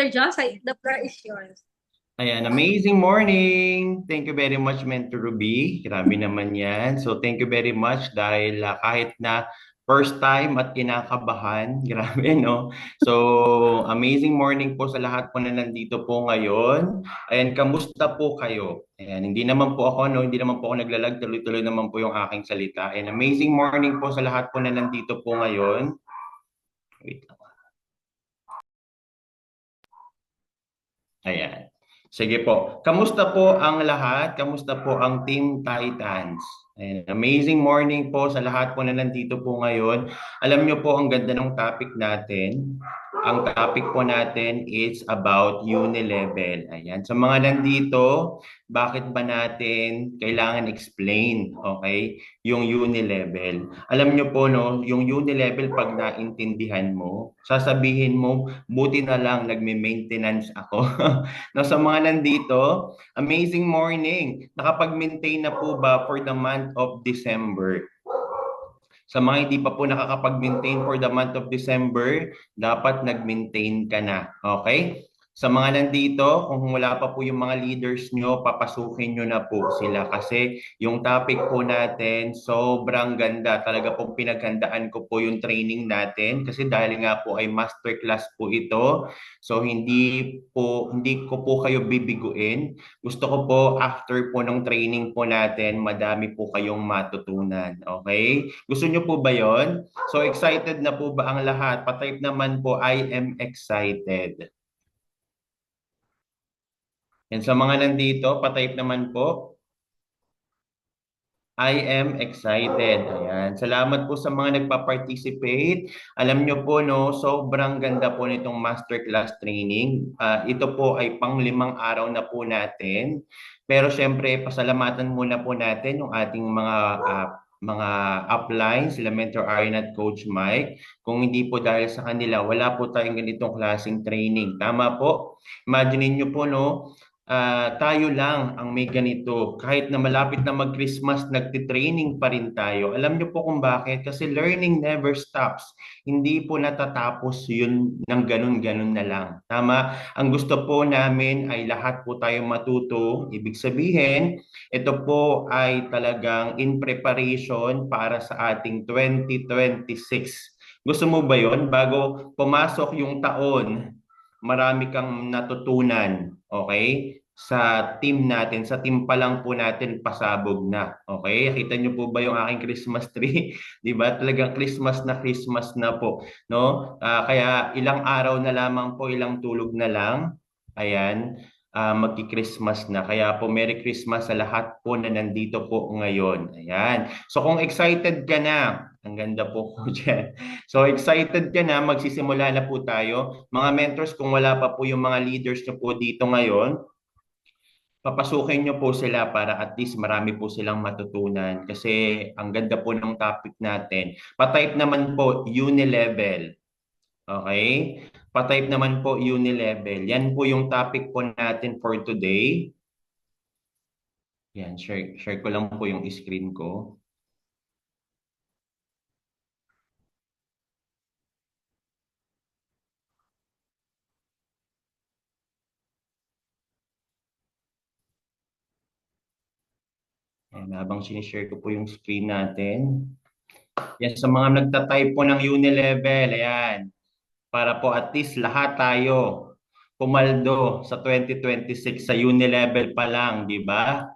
Sir Josai, the floor is yours. Ayan, amazing morning! Thank you very much, Mentor Ruby. Grabe naman yan. So, thank you very much dahil kahit na first time at kinakabahan, grabe, no? So, amazing morning po sa lahat po na nandito po ngayon. Ayan, kamusta po kayo? Ayan, hindi naman po ako, no? Hindi naman po ako naglalag. Tuloy-tuloy naman po yung aking salita. Ayan, amazing morning po sa lahat po na nandito po ngayon. Wait lang. Ayan. Sige po. Kamusta po ang lahat? Kamusta po ang Team Titans? Ayan. Amazing morning po sa lahat po na nandito po ngayon. Alam nyo po ang ganda ng topic natin. Ang topic po natin is about Unilevel. Ayan. Sa mga nandito, bakit ba natin kailangan explain, okay, yung Unilevel? Alam nyo po, no, yung Unilevel pag naintindihan mo, sasabihin mo, buti na lang nagme-maintenance ako. No, sa mga nandito, amazing morning. Nakapag-maintain na po ba for the month of December? Sa mga hindi pa po nakakapag-maintain for the month of December, dapat nag-maintain ka na. Okay? Sa mga nandito, kung wala pa po yung mga leaders nyo, papasukin nyo na po sila kasi yung topic po natin, sobrang ganda. Talaga pong pinaghandaan ko po yung training natin kasi dahil nga po ay masterclass po ito. So hindi ko po kayo bibiguin. Gusto ko po after po ng training po natin, madami po kayong matutunan. Okay? Gusto nyo po ba yon? So excited na po ba ang lahat? Patype naman po, I am excited. Yan sa mga nandito, patype naman po, I am excited. Ayan. Salamat po sa mga nagpa-participate. Alam nyo po, no, sobrang ganda po nitong masterclass training. Ito po ay pang-limang araw na po natin. Pero syempre, pasalamatan muna po natin yung ating mga upline, sila Mentor Aryan at Coach Mike. Kung hindi po dahil sa kanila, wala po tayong ganitong klaseng training. Tama po? Imagine niyo po, no, tayo lang ang may ganito. Kahit na malapit na mag-Christmas, nagtitraining pa rin tayo. Alam niyo po kung bakit? Kasi learning never stops. Hindi po natatapos yun ng ganun-ganun na lang. Tama? Ang gusto po namin ay lahat po tayo matuto. Ibig sabihin, ito po ay talagang in preparation para sa ating 2026. Gusto mo ba yon? Bago pumasok yung taon, marami kang natutunan, okay? Sa team natin, sa team pa lang po natin pasabog na. Okay? Nakita niyo po ba yung aking Christmas tree? 'Di ba? Talagang Christmas na po, no? Kaya ilang araw na lamang po, ilang tulog na lang. Ayan, magki-Christmas na. Kaya po Merry Christmas sa lahat po na nandito po ngayon. Ayan. So kung excited ka na, ang ganda po ko dyan. So excited ka na, magsisimula na po tayo. Mga mentors, kung wala pa po yung mga leaders nyo po dito ngayon, papasukin nyo po sila para at least marami po silang matutunan kasi ang ganda po ng topic natin. Patype naman po Unilevel. Okay? Patype naman po Unilevel. Yan po yung topic po natin for today. Yan, share ko lang po yung screen ko. Yan, habang sinishare ko po yung screen natin. Yan, sa mga nagtatype po ng Unilevel, ayan. Para po at least lahat tayo pumaldo sa 2026 sa Unilevel pa lang, di ba?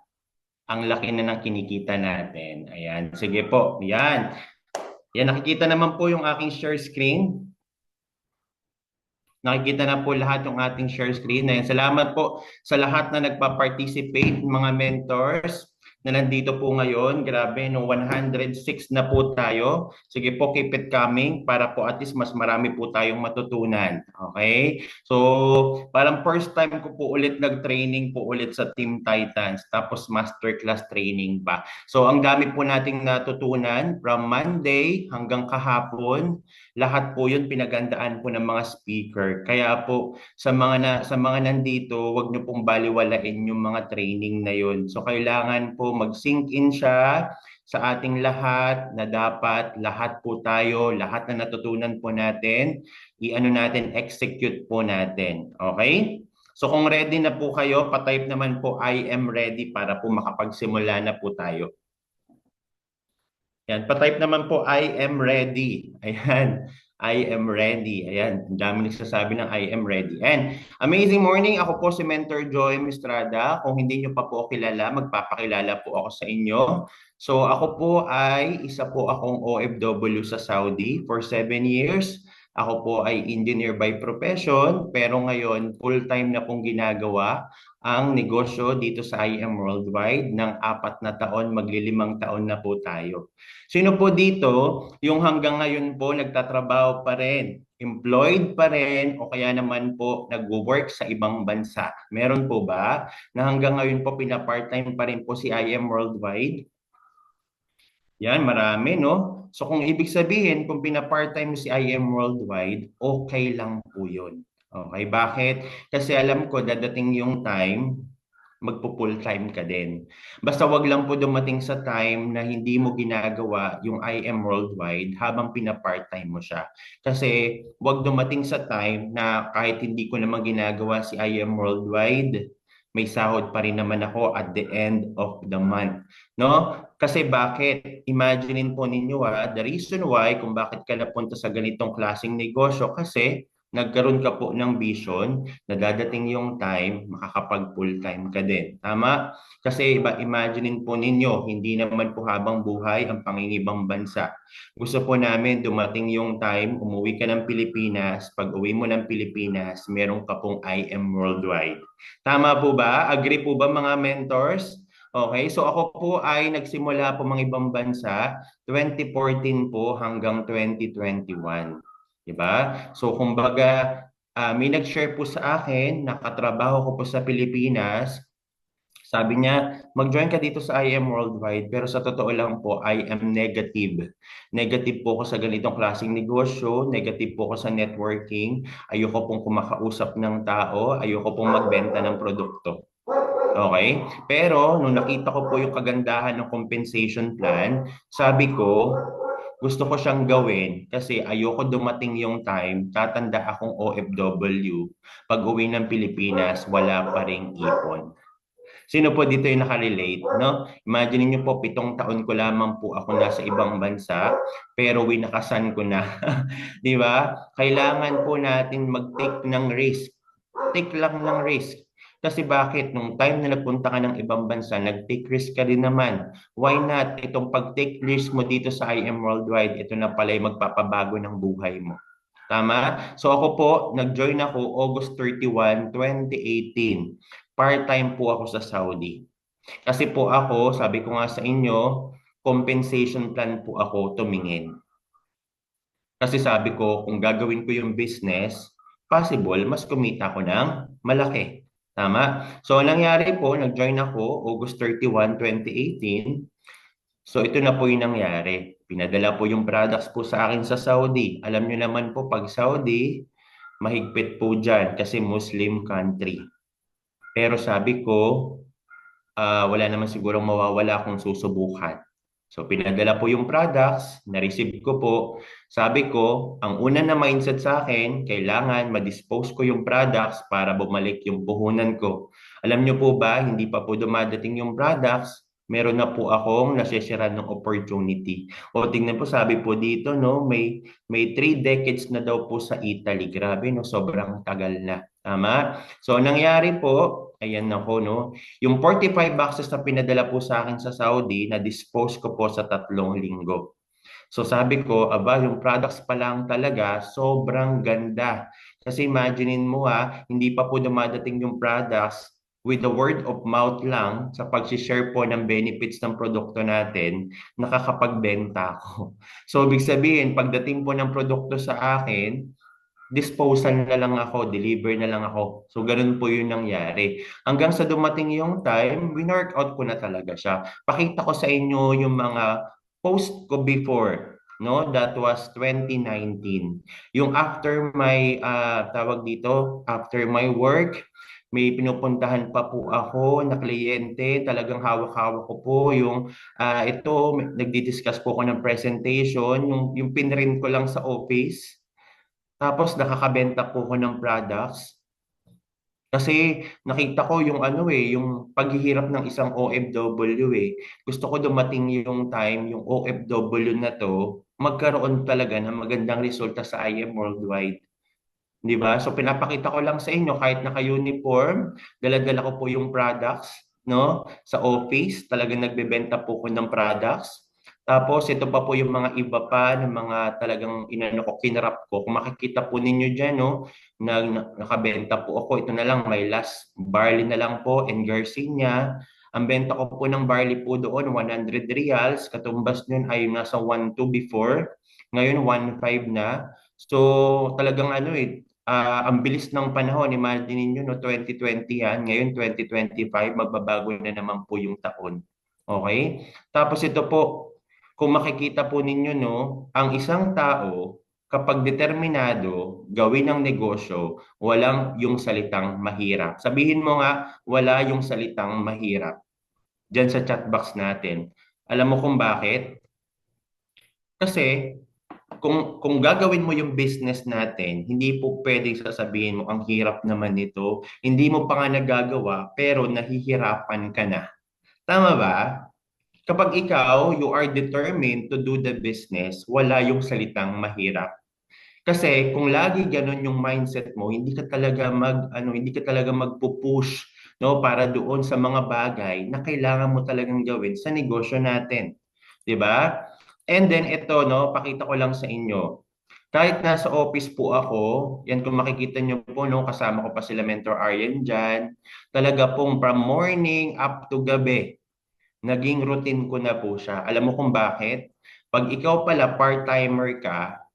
Ang laki na ng kinikita natin. Ayan, sige po. Yan. Yan, nakikita naman po yung aking share screen. Nakikita na po lahat yung ating share screen. Ayan, salamat po sa lahat na nagpa-participate, mga mentors na nandito po ngayon. Grabe, no, 106 na po tayo. Sige po, keep it coming para po at least mas marami po tayong matutunan. Okay? So, parang first time ko po ulit nag-training po ulit sa Team Titans, tapos masterclass training pa. So, ang dami po nating natutunan from Monday hanggang kahapon. Lahat po 'yun pinagandaan po ng mga speaker. Kaya po sa mga nandito, wag niyo pong baliwalain yung mga training na 'yun. So kailangan po mag-sink in siya sa ating lahat na dapat lahat po tayo, lahat na natutunan po natin, i-ano natin, execute po natin. Okay? So kung ready na po kayo, pa-type naman po I am ready para po makapagsimula na po tayo. Yan, pa-type naman po I am ready. Ayan. I am ready. Ayan, ang dami nagsasabi ng I am ready. And amazing morning. Ako po si Mentor Joy Mistrada. Kung hindi nyo pa po kilala, magpapakilala po ako sa inyo. So ako po ay isa po akong OFW sa Saudi for 7 years. Ako po ay engineer by profession, pero ngayon full-time na pong ginagawa ang negosyo dito sa IM Worldwide ng 4 na taon, magli-5 taon na po tayo. Sino po dito yung hanggang ngayon po nagtatrabaho pa rin, employed pa rin o kaya naman po nag-work sa ibang bansa? Meron po ba na hanggang ngayon po pina-part-time pa rin po si IM Worldwide? Yan, marami, no? So kung ibig sabihin, kung pina-part-time si IM Worldwide, okay lang po yun. Okay, bakit? Kasi alam ko, dadating yung time, magpo-full time ka din. Basta wag lang po dumating sa time na hindi mo ginagawa yung IM Worldwide habang pina-part-time mo siya. Kasi wag dumating sa time na kahit hindi ko naman ginagawa si IM Worldwide, may sahod pa rin naman ako at the end of the month. No? Kasi bakit? Imaginein po ninyo the reason why kung bakit ka napunta sa ganitong klaseng negosyo kasi nagkaroon ka po ng vision na dadating yung time, makakapag full time ka din. Tama? Kasi imaginein po ninyo, hindi naman po habang buhay ang pangingibang bansa. Gusto po namin dumating yung time, umuwi ka ng Pilipinas, pag uwi mo ng Pilipinas, meron ka pong IM Worldwide. Tama po ba? Agree po ba mga mentors? Okay, so ako po ay nagsimula po mga ibang bansa 2014 po hanggang 2021. Diba? So kumbaga, may nag-share po sa akin, nakatrabaho ko po sa Pilipinas. Sabi niya, mag-join ka dito sa IM Worldwide, pero sa totoo lang po, I am negative. Negative po ako sa ganitong klaseng negosyo, negative po ako sa networking, ayoko pong kumakausap ng tao, ayoko pong magbenta ng produkto. Okay? Pero nung nakita ko po yung kagandahan ng compensation plan, sabi ko, gusto ko siyang gawin kasi ayoko dumating yung time, tatanda akong OFW, pag uwi ng Pilipinas, wala pa ring ipon. Sino po dito yung nakarelate, no? Imagine niyo po, 7 taon ko lamang po ako nasa ibang bansa, pero winakasan ko na. Di ba? Kailangan po natin mag-take ng risk. Take lang ng risk. Kasi bakit? Nung time na nagpunta ka ng ibang bansa, nag-take risk ka din naman. Why not? Itong pag-take risk mo dito sa IM Worldwide, ito na pala yung magpapabago ng buhay mo. Tama? So ako po, nag-join ako August 31, 2018. Part-time po ako sa Saudi. Kasi po ako, sabi ko nga sa inyo, compensation plan po ako tumingin. Kasi sabi ko, kung gagawin ko yung business, possible, mas kumita ko ng malaki. Tama? So, nangyari po, nag-join ako August 31, 2018. So, ito na po yung nangyari. Pinadala po yung products po sa akin sa Saudi. Alam nyo naman po, pag Saudi, mahigpit po dyan kasi Muslim country. Pero sabi ko, wala naman sigurong mawawala kung susubukan. So pinadala po yung products, na-receive ko po. Sabi ko, ang una na mindset sa akin, kailangan ma-dispose ko yung products para bumalik yung puhunan ko. Alam nyo po ba, hindi pa po dumadating yung products, meron na po akong nasisira ng opportunity. O tingnan po, sabi po dito, no, may 3 decades na daw po sa Italy. Grabe, no, sobrang tagal na. Tama? So nangyari po, ayan ako, no, yung 45 boxes na pinadala po sa akin sa Saudi, na-dispose ko po sa 3 linggo. So sabi ko, aba, yung products pa lang talaga, sobrang ganda. Kasi imaginein mo hindi pa po dumadating yung products, with the word of mouth lang, sa pag-share po ng benefits ng produkto natin, nakakapagbenta ako. So ibig sabihin, pagdating po ng produkto sa akin, disposal na lang ako, deliver na lang ako. So, ganun po yung nangyari. Hanggang sa dumating yung time, win-workout ko na talaga siya. Pakita ko sa inyo yung mga post ko before. No, that was 2019. Yung after my, tawag dito, after my work, may pinupuntahan pa po ako na kliyente, talagang hawak-hawak ko po yung ito, nagdi-discuss po ako ng presentation, yung pinrint ko lang sa office, tapos nakakabenta po ako ng products. Kasi nakita ko yung ano yung paghihirap ng isang OFW eh. Gusto ko dumating yung time, yung OFW na to, magkaroon talaga ng magandang resulta sa IM Worldwide. 'Di ba? So pinapakita ko lang sa inyo kahit naka-uniform, dala-dala ko po yung products, no? Sa office, talagang nagbebenta po ko ng products. Tapos ito pa po yung mga iba pa ng mga talagang inano ko, kinrap ko. Kung makikita po ninyo diyan, no, nakabenta po ako. Ito na lang, may last barley na lang po and Garcinia. Ang benta ko po ng barley po doon, 100 reals. Katumbas nun ay nasa 1.2 before. Ngayon, 1.5 na. So talagang ang bilis ng panahon, imagine niyo no, 2020 yan, ngayon 2025, magbabago na naman po yung taon. Okay? Tapos ito po, kung makikita po ninyo no, ang isang tao kapag determinado gawin ang negosyo, walang yung salitang mahirap. Sabihin mo nga, wala yung salitang mahirap diyan sa chat box natin. Alam mo kung bakit? Kasi kung gagawin mo yung business natin, hindi po pwedeng sasabihin mo, ang hirap naman nito. Hindi mo pa nga nagagawa, pero nahihirapan ka na. Tama ba? Kapag ikaw, you are determined to do the business, wala yung salitang mahirap. Kasi kung lagi ganun yung mindset mo, hindi ka talaga magpo-push no para doon sa mga bagay na kailangan mo talagang gawin sa negosyo natin. 'Di ba? And then ito no, pakita ko lang sa inyo. Kahit nasa office po ako, yan kung makikita nyo po, no, kasama ko pa sila Mentor Aryan dyan, talaga pong from morning up to gabi, naging routine ko na po siya. Alam mo kung bakit? Pag ikaw pala part-timer ka,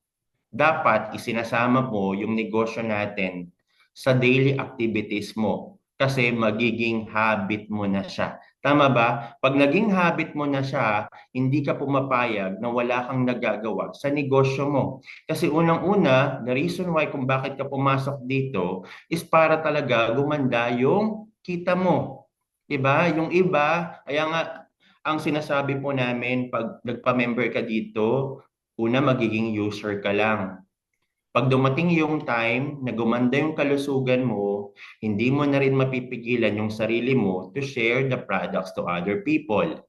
dapat isinasama mo yung negosyo natin sa daily activities mo kasi magiging habit mo na siya. Tama ba? Pag naging habit mo na siya, hindi ka pumapayag na wala kang nagagawa sa negosyo mo. Kasi unang-una, the reason why kung bakit ka pumasok dito is para talaga gumanda yung kita mo. 'Di ba? Yung iba, kaya nga ang sinasabi po namin pag nagpa-member ka dito, una magiging user ka lang. Pag dumating yung time na gumanda yung kalusugan mo, hindi mo na rin mapipigilan yung sarili mo to share the products to other people.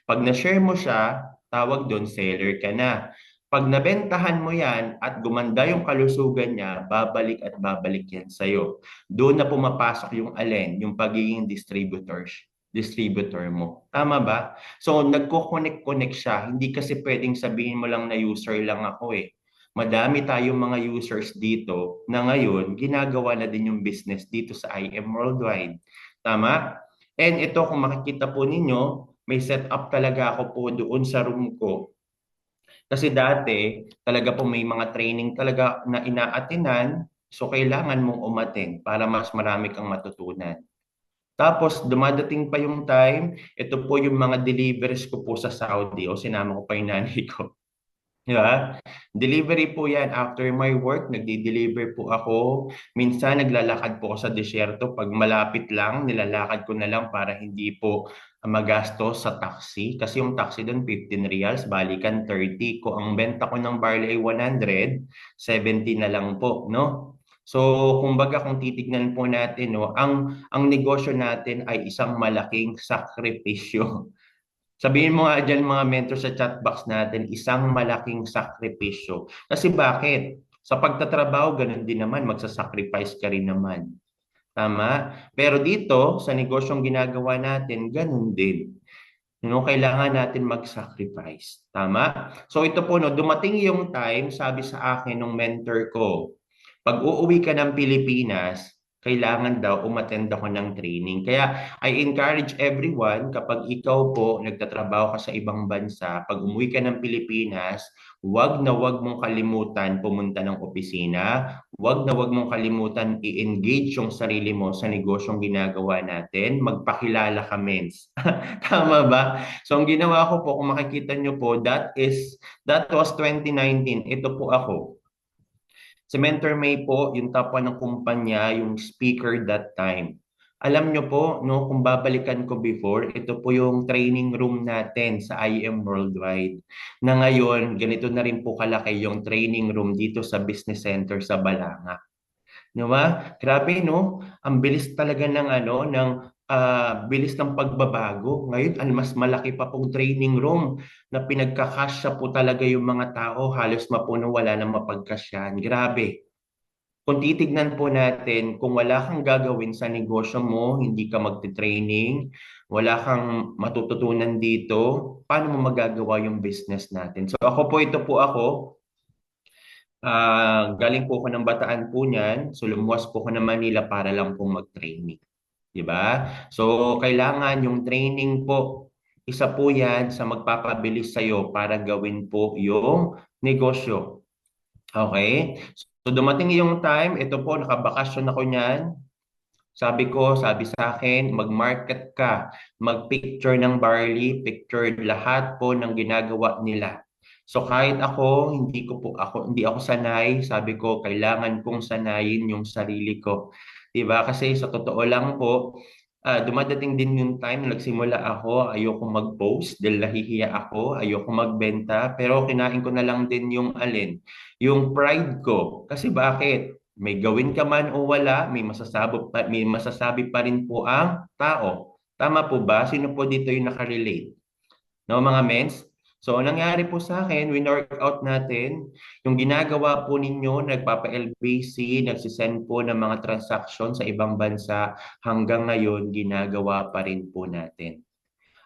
Pag na-share mo siya, tawag doon seller ka na. Pag nabentahan mo yan at gumanda yung kalusugan niya, babalik at babalik yan sa'yo. Doon na pumapasok yung alin, yung pagiging distributor mo. Tama ba? So, nagko-connect siya. Hindi kasi pwedeng sabihin mo lang na user lang ako eh. Madami tayong mga users dito na ngayon ginagawa na din yung business dito sa IM Worldwide. Tama? And ito kung makikita po ninyo, may setup talaga ako po doon sa room ko. Kasi dati, talaga po may mga training talaga na inaatinan, so kailangan mong umattend para mas marami kang matutunan. Tapos dumadating pa yung time, ito po yung mga deliveries ko po sa Saudi o sinama ko pa yung nanay ko. Di ba? Delivery po yan. After my work, nagdi-deliver po ako. Minsan naglalakad po ako sa disyerto. Pag malapit lang, nilalakad ko na lang para hindi po magastos sa taxi. Kasi yung taxi doon, 15 reals, balikan 30. Kung ang benta ko ng barley ay 100, 70 na lang po, no? So, kumbaga kung titignan po natin, no, ang negosyo natin ay isang malaking sakripisyo. Sabihin mo nga dyan mga mentor sa chat box natin, isang malaking sakripisyo. Kasi bakit? Sa pagtatrabaho, ganun din naman, magsasacrifice ka rin naman. Tama? Pero dito, sa negosyong ginagawa natin, ganun din. Kailangan natin mag-sacrifice. Tama? So ito po, no, dumating yung time, sabi sa akin ng mentor ko, pag uuwi ka ng Pilipinas, kailangan daw umattend ako ng training. Kaya I encourage everyone, kapag ikaw po nagtatrabaho ka sa ibang bansa, pag umuwi ka ng Pilipinas, wag na wag mong kalimutan pumunta ng opisina, wag na wag mong kalimutan i-engage yung sarili mo sa negosyong ginagawa natin, magpakilala ka, mens. Tama ba? So ang ginawa ko po, kung makikita nyo po, that was 2019. Ito po ako. Si Mentor May po, yung top 1 ng kumpanya, yung speaker that time. Alam nyo po, no, kung babalikan ko before, ito po yung training room natin sa IM Worldwide. Na ngayon, ganito na rin po kalaki yung training room dito sa Business Center sa Balanga. Di ba? Grabe, no? Ang bilis talaga ng bilis ng pagbabago. Ngayon, ang mas malaki pa pong training room na pinagkakasya po talaga yung mga tao. Halos mapuno, wala nang mapagkasyahan. Grabe. Kung titignan po natin, kung wala kang gagawin sa negosyo mo, hindi ka magte-training, wala kang matututunan dito, paano mo magagawa yung business natin? So ako po, ito po ako, galing po ako ng Bataan po niyan, so lumuwas po ako ng Manila para lang pong mag-training. 'Di ba? So kailangan yung training po, isa po yan sa magpapabilis sa'yo para gawin po yung negosyo. Okay? So dumating yung time, ito po, nakabakasyon ako niyan. Sabi sa akin, mag-market ka, mag-picture ng barley, picture lahat po ng ginagawa nila. So kahit hindi ako sanay, sabi ko, kailangan kong sanayin yung sarili ko. 'Di ba? Kasi sa totoo lang po, dumadating din yung time na nagsimula ako, ayoko mag-post dahil nahihiya ako, ayoko magbenta, pero kinain ko na lang din yung pride ko. Kasi bakit? May gawin ka man o wala, may masasabi pa rin po ang tao. Tama po ba? Sino po dito yung nakarelate? No, mga mens? So, ang nangyari po sa akin, win-workout natin, yung ginagawa po ninyo, nagpapa-LBC, nagsisend po ng mga transaction sa ibang bansa, hanggang ngayon, ginagawa pa rin po natin.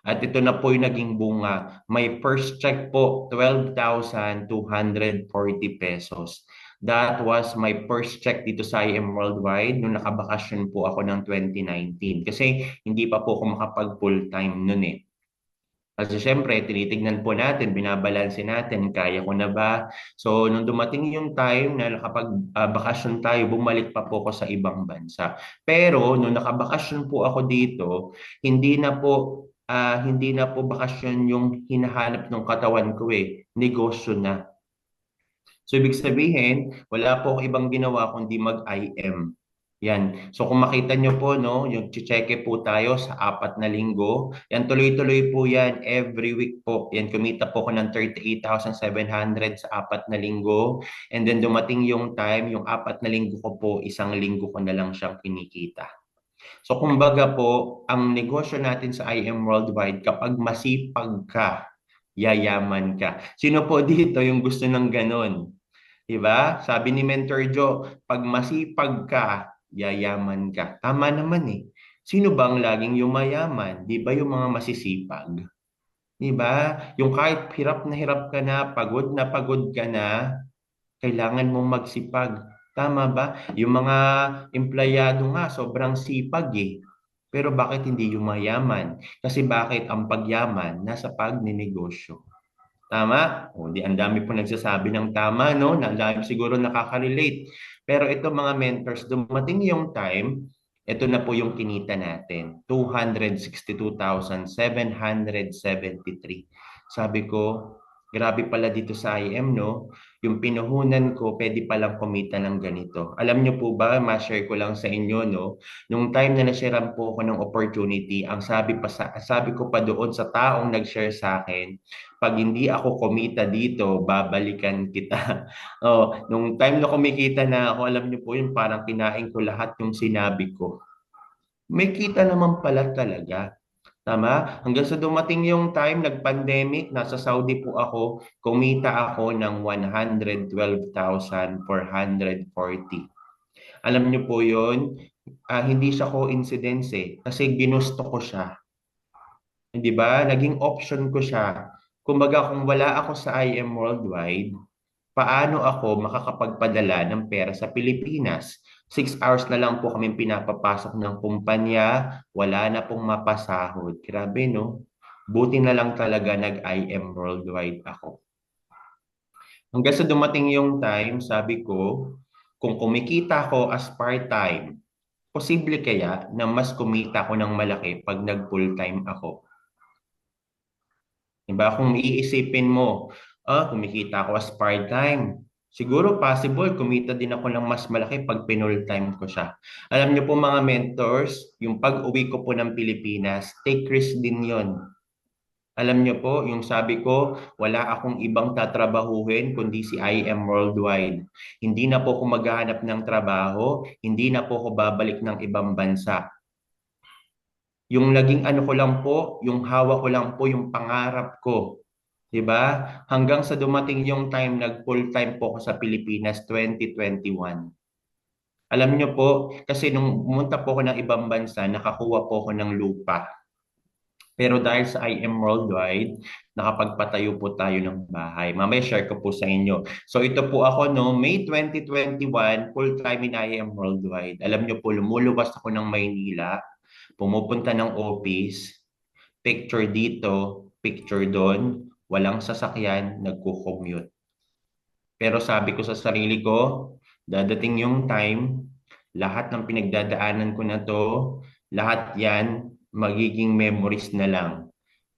At ito na po yung naging bunga. May first check po, 12,240 pesos. That was my first check dito sa IM Worldwide nung nakabakasyon po ako ng 2019. Kasi hindi pa po ako makapag full time noon eh. Kasi syempre, tinitignan po natin, binabalanse natin, kaya ko na ba? So, nung dumating yung time na nakapag-bakasyon tayo, bumalik pa po ako sa ibang bansa. Pero, nung nakabakasyon po ako dito, hindi na po bakasyon yung hinahanap ng katawan ko eh. Negosyo na. So, ibig sabihin, wala po akong ibang ginawa kundi mag-IM. Yan. So kung makita nyo po, no, yung chicheke po tayo sa 4 na linggo. Yan, tuloy-tuloy po yan. Every week po. Yan, kumita po ako ng 38,700 sa 4 na linggo. And then dumating yung time, yung 4 na linggo ko po, 1 linggo ko na lang siyang kinikita. So kumbaga po, ang negosyo natin sa IM Worldwide, kapag masipag ka, yayaman ka. Sino po dito yung gusto ng ganon? Diba? Sabi ni Mentor Joe, pag masipag ka, yayaman ka. Tama naman eh. Sino bang laging yumayaman? Di ba yung mga masisipag? Di ba? Yung kahit hirap ka na pagod ka na, kailangan mong magsipag. Tama ba? Yung mga empleyado nga, sobrang sipag eh. Pero bakit hindi yumayaman? Kasi bakit ang pagyaman nasa pagninegosyo? Tama? O, di ang dami po nagsasabi ng tama, no? Na ang dami siguro nakaka-relate. Pero ito mga mentors, dumating yung time, ito na po yung kinita natin, 262,773. Sabi ko, grabe pala dito sa IM, no? Yung pinuhunan ko, pwede palang kumita ng ganito. Alam nyo po ba, ma-share ko lang sa inyo, no? Nung time na na-sharean po ako ng opportunity, sabi ko pa doon sa taong nag-share sa akin, pag hindi ako kumita dito, babalikan kita. Oh, nung time na kumikita na ako, alam niyo po yun, parang kinain ko lahat yung sinabi ko. May kita naman pala talaga. Tama? Hanggang sa dumating yung time, nag-pandemic, nasa Saudi po ako, kumita ako ng 112,440. Alam niyo po yun, hindi siya coincidence eh, kasi ginusto ko siya. Di ba? Naging option ko siya. Kumbaga, kung wala ako sa IM Worldwide, paano ako makakapagpadala ng pera sa Pilipinas? 6 hours na lang po kami pinapapasok ng kumpanya, wala na pong mapasahod. Grabe, no? Buti na lang talaga nag-IM Worldwide ako. Hanggang sa dumating yung time, sabi ko, kung kumikita ko as part-time, posible kaya na mas kumita ko ng malaki pag nag-full-time ako? Diba? Kung iisipin mo, kumikita ako as part-time. Siguro possible kumita din ako ng mas malaki pag pinull time ko siya. Alam niyo po mga mentors, yung pag-uwi ko po ng Pilipinas, take risk din yon. Alam niyo po, yung sabi ko, wala akong ibang tatrabahuhin kundi si IM Worldwide. Hindi na po ako maghahanap ng trabaho, hindi na po ako babalik ng ibang bansa. Yung naging ano ko lang po, yung hawak ko lang po yung pangarap ko. 'Di ba? Hanggang sa dumating yung time nag full-time po ako sa Pilipinas 2021. Alam niyo po, kasi nung pumunta po ako ng ibang bansa, nakakuha po ako ng lupa. Pero dahil sa IM Worldwide, nakapagpatayo po tayo ng bahay. Mamaya share ko po sa inyo. So ito po ako no, May 2021, full-time in IM Worldwide. Alam niyo po, lumuluwas ako ng Maynila, pumupunta ng office, picture dito, picture doon, walang sasakyan, nagko-commute. Pero sabi ko sa sarili ko, dadating yung time, lahat ng pinagdadaanan ko na to, lahat yan, magiging memories na lang.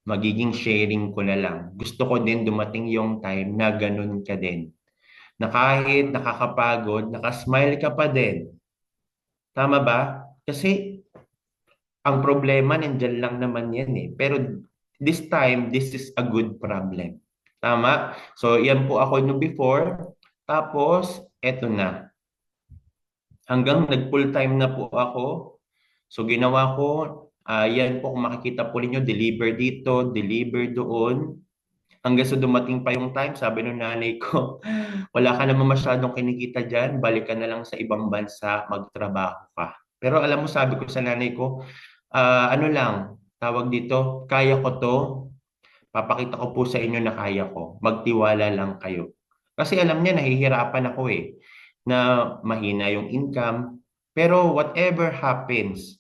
Magiging sharing ko na lang. Gusto ko din dumating yung time na ganun ka din. Na kahit nakakapagod, nakasmile ka pa din. Tama ba? Kasi ang problema, nandyan lang naman yan eh. Pero this time, this is a good problem. Tama? So, yan po ako no before. Tapos, eto na. Hanggang nag-full time na po ako. So, ginawa ko, yan po kung makikita po ninyo, deliver dito, deliver doon. Hanggang sa dumating pa yung time, sabi ng nanay ko, wala ka naman masyadong kinikita dyan, balik ka na lang sa ibang bansa, magtrabaho ka. Pero alam mo, sabi ko sa nanay ko, ano lang, tawag dito, kaya ko to, papakita ko po sa inyo na kaya ko. Magtiwala lang kayo. Kasi alam niya, nahihirapan ako eh, na mahina yung income. Pero whatever happens,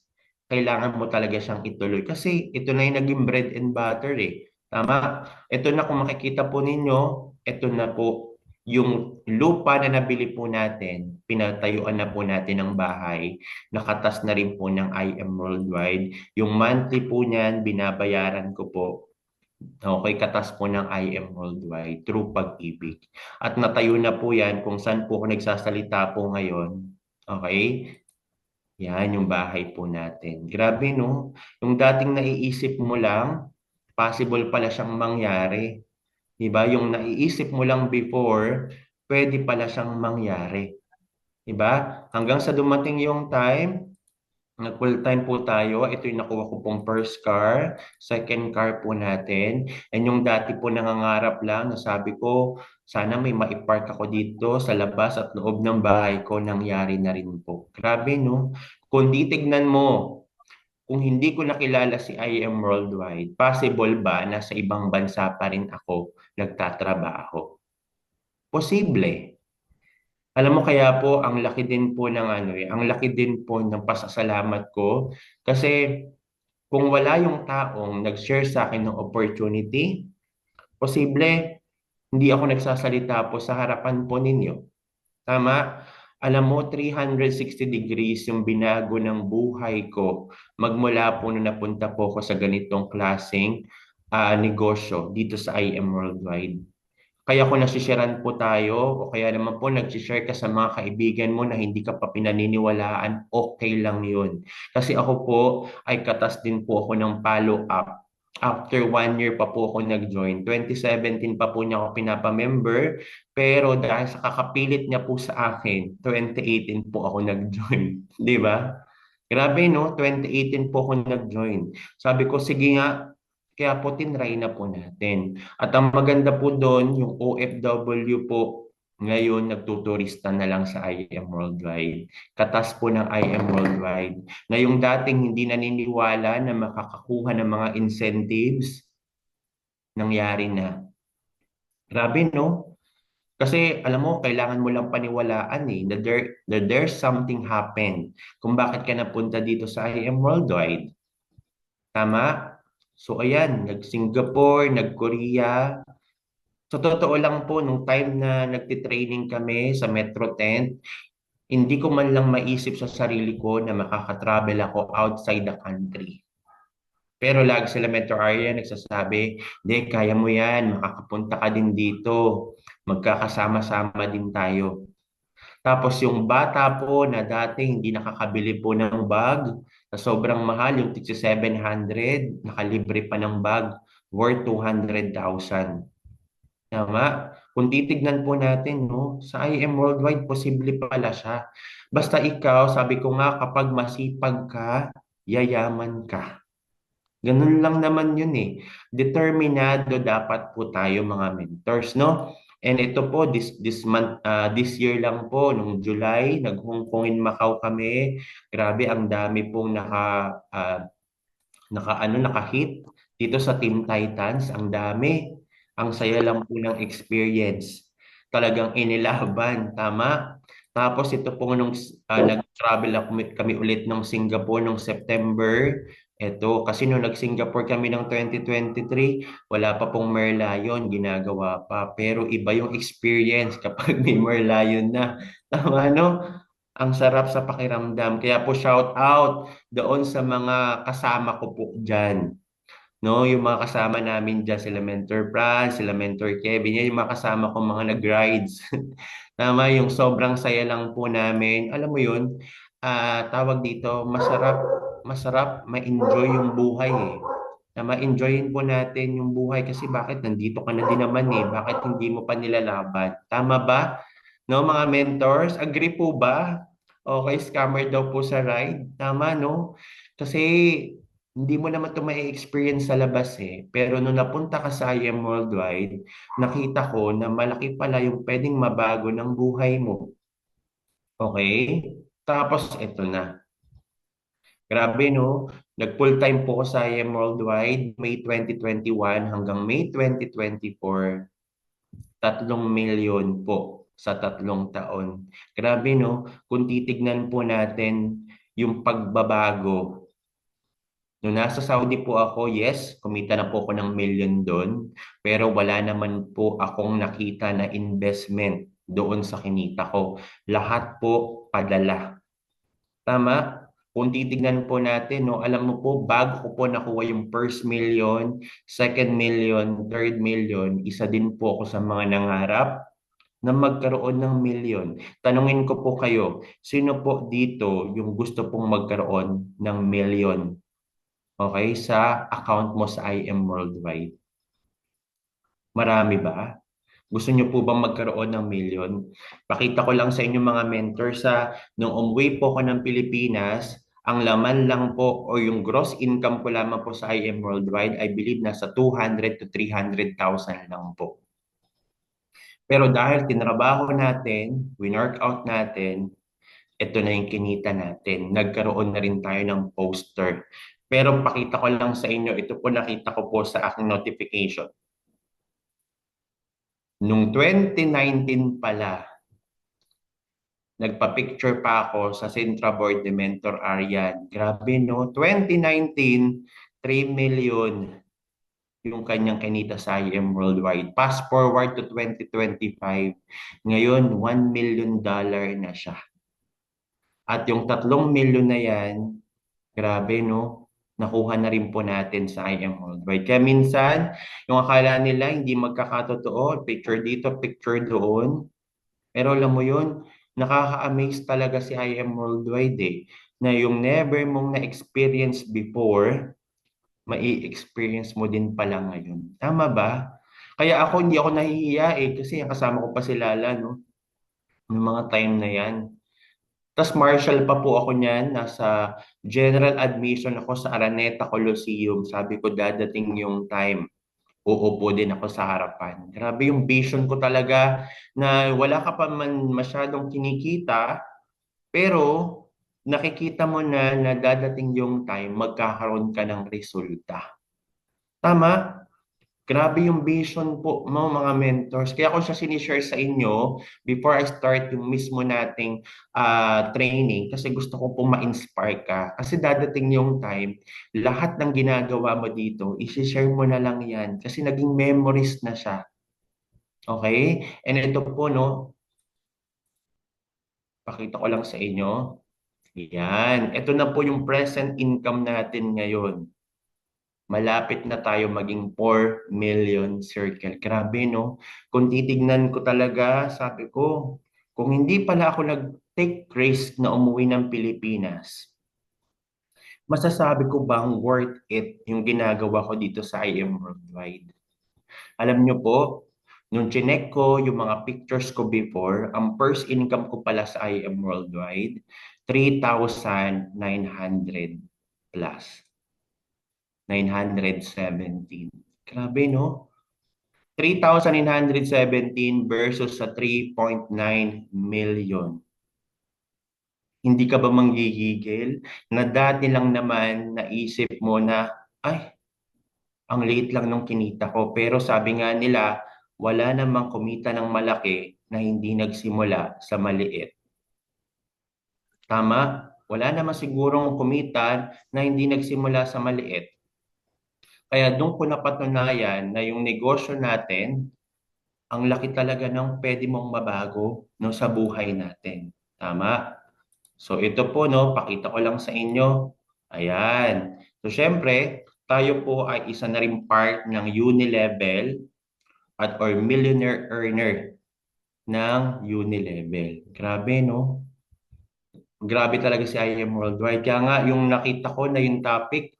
kailangan mo talaga siyang ituloy. Kasi ito na yung naging bread and butter eh. Tama? Ito na kung makikita po ninyo, ito na po yung lupa na nabili po natin, pinatayuan na po natin ng bahay, nakatas na rin po ng IM Worldwide. Yung monthly po niyan, binabayaran ko po. Okay, katas po ng IM Worldwide through Pag-ibig. At natayo na po yan kung saan po ako nagsasalita po ngayon. Okay? Yan yung bahay po natin. Grabe no? Yung dating naiisip mo lang, possible pala siyang mangyari. Diba? Yung naiisip mo lang before, pwede pala siyang mangyari. Diba? Hanggang sa dumating yung time, nag-full time po tayo. Ito yung nakuha ko pong first car, second car po natin. And yung dati po nangangarap lang na sabi ko, sana may maipark ako dito sa labas at loob ng bahay ko, nangyari na rin po. Grabe no? Kung titignan mo, kung hindi ko nakilala si IM Worldwide, possible ba na sa ibang bansa pa rin ako nagtatrabaho? Posible. Alam mo kaya po ang laki din po ng ano eh, ang laki din po ng pasasalamat ko kasi kung wala yung taong nag-share sa akin ng opportunity, posible hindi ako nagsasalita po sa harapan po ninyo. Tama? Alam mo, 360 degrees yung binago ng buhay ko magmula po nung napunta po ako sa ganitong klaseng negosyo dito sa IM Worldwide. Kaya kung nasisharean po tayo o kaya naman po nag-share ka sa mga kaibigan mo na hindi ka pa pinaniniwalaan, okay lang yun. Kasi ako po ay katas din po ako ng follow-up. After 1 year pa po ako nag-join. 2017 pa po niya ako pinapa-member. Pero dahil sa kakapilit niya po sa akin, 2018 po ako nag-join. Di ba? Grabe no, 2018 po ako nag-join. Sabi ko, sige nga, kaya po tinry na po natin. At ang maganda po doon, yung OFW po, ngayon nagtuturista na lang sa IM Worldwide. Katas po ng IM Worldwide. Na yung dating hindi naniniwala na makakakuha ng mga incentives, nangyari na. Grabe, no? Kasi alam mo, kailangan mo lang paniwalaan eh, that there's something happen kung bakit ka napunta dito sa IM Worldwide. Tama? So ayan, nag-Singapore, nag-Korea. Sa totoo lang po, nung time na nagtitraining kami sa Metro Tent, hindi ko man lang maisip sa sarili ko na makaka-travel ako outside the country. Pero lagi sila Mentor Arya nagsasabi, "Hindi, kaya mo yan, makakapunta ka din dito, magkakasama-sama din tayo." Tapos yung bata po na dati hindi nakakabili po ng bag na sobrang mahal, yung tig 700, nakalibre pa ng bag worth 200,000. Tama? Kung titignan po natin, no, sa IM Worldwide, posible pala siya. Basta ikaw, sabi ko nga, kapag masipag ka, yayaman ka. Ganun lang naman yun eh. Determinado dapat po tayo mga mentors, no? And ito po, this month, this year lang po, nung July, nag-Hong Kong in Macau kami. Grabe, ang dami pong naka-hit dito sa Team Titans. Ang dami. Ang saya lang po ng experience. Talagang inilaban, tama? Tapos ito po nung nag-travel kami ulit ng Singapore nung September. Ito, kasi nung nag-Singapore kami ng 2023, wala pa pong Merlion, ginagawa pa. Pero iba yung experience kapag may Merlion na. Tama, no? Ang sarap sa pakiramdam. Kaya po shout out doon sa mga kasama ko po dyan. No, yung mga kasama namin dyan, sila Mentor Franz, sila Mentor Kevin, yan yung mga kasama ko mga nag-rides. Tama, yung sobrang saya lang po namin. Alam mo yun, tawag dito, masarap ma-enjoy yung buhay eh. Na ma-enjoyin po natin yung buhay kasi bakit nandito ka na din naman eh, bakit hindi mo pa nilalaban? Tama ba? No, mga mentors, agree po ba? Okay, scammer daw po sa ride. Tama, no? Kasi hindi mo naman ito ma-experience sa labas eh. Pero nung napunta ka sa IM Worldwide, nakita ko na malaki pala yung pwedeng mabago ng buhay mo. Okay? Tapos ito na. Grabe no? Nag full-time po ko sa IM Worldwide, May 2021 hanggang May 2024. 3 milyon po sa 3 taon. Grabe no? Kung titignan po natin yung pagbabago. Nung nasa Saudi po ako, yes, kumita na po ako ng million doon, pero wala naman po akong nakita na investment doon sa kinita ko. Lahat po padala. Tama? Kung titignan po natin, no, alam mo po, bago ko po nakuha yung first million, second million, third million, isa din po ako sa mga nangarap na magkaroon ng milyon. Tanungin ko po kayo, sino po dito yung gusto pong magkaroon ng milyon? Okay, sa account mo sa IM Worldwide. Marami ba? Gusto niyo po bang magkaroon ng milyon? Pakita ko lang sa inyo mga mentor nung umuwi po ako ng Pilipinas, ang laman lang po o yung gross income ko lamang po sa IM Worldwide, I believe nasa 200 to 300,000 lang po. Pero dahil tinrabaho natin, winworkout natin, ito na yung kinita natin. Nagkaroon na rin tayo ng poster. Pero pakita ko lang sa inyo, ito po nakita ko po sa aking notification. Nung 2019 pala, nagpa-picture pa ako sa Sintra Board de Mentor Arian. Grabe no, 2019, 3 million yung kanyang kinita sa IM Worldwide. Fast forward to 2025, ngayon $1 million na siya. At yung 3 milyon na yan, grabe no, nakuha na rin po natin sa IM Worldwide. Kaya minsan, yung akala nila hindi magkakatotoo, picture dito, picture doon. Pero alam mo yun, nakaka-amaze talaga si IM Worldwide eh, na yung never mong na-experience before, mai-experience mo din pala ngayon. Tama ba? Kaya ako hindi ako nahihiya eh, kasi kasama ko pa si Lala, no? Ng mga time na yan. Tapos marshal pa po ako niyan, nasa general admission ako sa Araneta Coliseum. Sabi ko dadating yung time, uupo din ako sa harapan. Grabe yung vision ko talaga na wala ka pa man masyadong kinikita, pero nakikita mo na dadating yung time, magkakaroon ka ng resulta. Tama? Grabe yung vision po mo mga mentors. Kaya ko siya sinishare sa inyo before I start yung mismo nating training kasi gusto ko po ma-inspire ka. Kasi dadating yung time, lahat ng ginagawa mo dito, isi-share mo na lang yan kasi naging memories na siya. Okay? And ito po, no, pakita ko lang sa inyo. Yan. Ito na po yung present income natin ngayon. malapit na tayo maging 4 million circle. Grabe, no? Kung titignan ko talaga, sabi ko, kung hindi pala ako nag-take risk na umuwi ng Pilipinas, masasabi ko bang worth it yung ginagawa ko dito sa IM Worldwide? Alam nyo po, nung chinek ko yung mga pictures ko before, ang first income ko pala sa IM Worldwide, 3,900 plus. 917. Grabe, no? 3,917 versus sa 3.9 million. Hindi ka ba manggigigil na dati lang naman naisip mo na, ay, ang liit lang nung kinita ko. Pero sabi nga nila, wala namang kumita ng malaki na hindi nagsimula sa maliit. Tama? Wala naman sigurong kumita na hindi nagsimula sa maliit. Kaya doon ko napatunayan na yung negosyo natin, ang laki talaga ng pwede mong mabago no, sa buhay natin. Tama? So ito po, no, pakita ko lang sa inyo. Ayan. So syempre, tayo po ay isa na rin part ng Unilevel at or millionaire earner ng Unilevel. Grabe, no? Grabe talaga si IM Worldwide. Kaya nga, yung nakita ko na yung topic,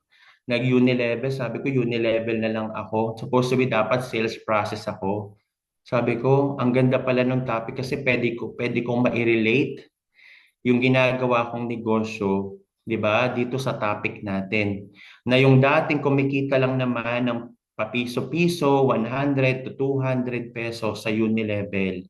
nag-Unilevel, sabi ko Unilevel na lang ako. Supposed to be dapat sales process ako. Sabi ko, ang ganda pala ng topic kasi pwede kong ma-relate yung ginagawa kong negosyo, 'di ba? Dito sa topic natin. Na yung dating kumikita lang naman ng papiso-piso, 100 to 200 pesos sa Unilevel,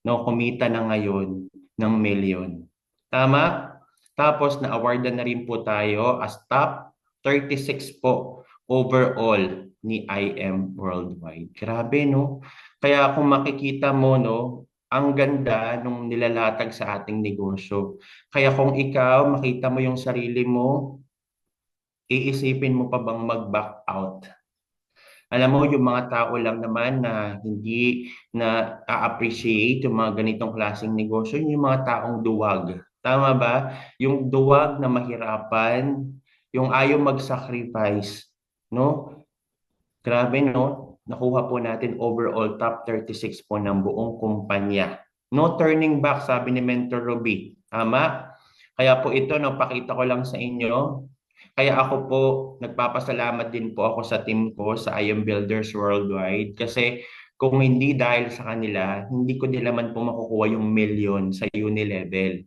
no, kumita na ngayon ng million. Tama? Tapos na-awardan na rin po tayo as top 36 po overall ni IM Worldwide. Grabe, no? Kaya kung makikita mo, no, ang ganda nung nilalatag sa ating negosyo. Kaya kung ikaw makita mo yung sarili mo, iisipin mo pa bang mag-back out? Alam mo, yung mga tao lang naman na hindi na appreciate yung mga ganitong klaseng negosyo, yung mga taong duwag. Tama ba? Yung duwag na mahirapan, yung ayaw mag-sacrifice, no? Grabe, no? Nakuha po natin overall top 36 po ng buong kumpanya. No turning back, sabi ni Mentor Ruby. Tama? Kaya po ito, no, pakita ko lang sa inyo. Kaya ako po, nagpapasalamat din po ako sa team ko sa I Am Builders Worldwide kasi kung hindi dahil sa kanila, hindi ko nila man po makukuha yung million sa Unilevel.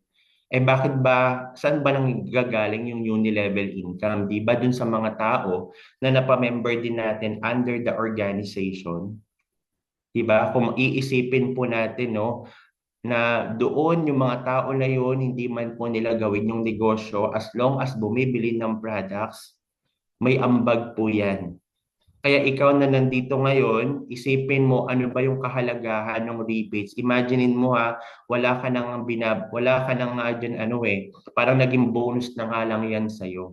Eh bakit ba, saan ba nang gagaling yung Unilevel income? Di ba dun sa mga tao na napamember din natin under the organization? Di ba? Kung iisipin po natin, no, na doon yung mga tao na yun, hindi man po nila gawin yung negosyo as long as bumibili ng products, may ambag po yan. Kaya ikaw na nandito ngayon, isipin mo ano ba yung kahalagahan ng rebates. Imaginein mo ha, wala ka nang nga dyan ano parang naging bonus na nga lang yan sa'yo.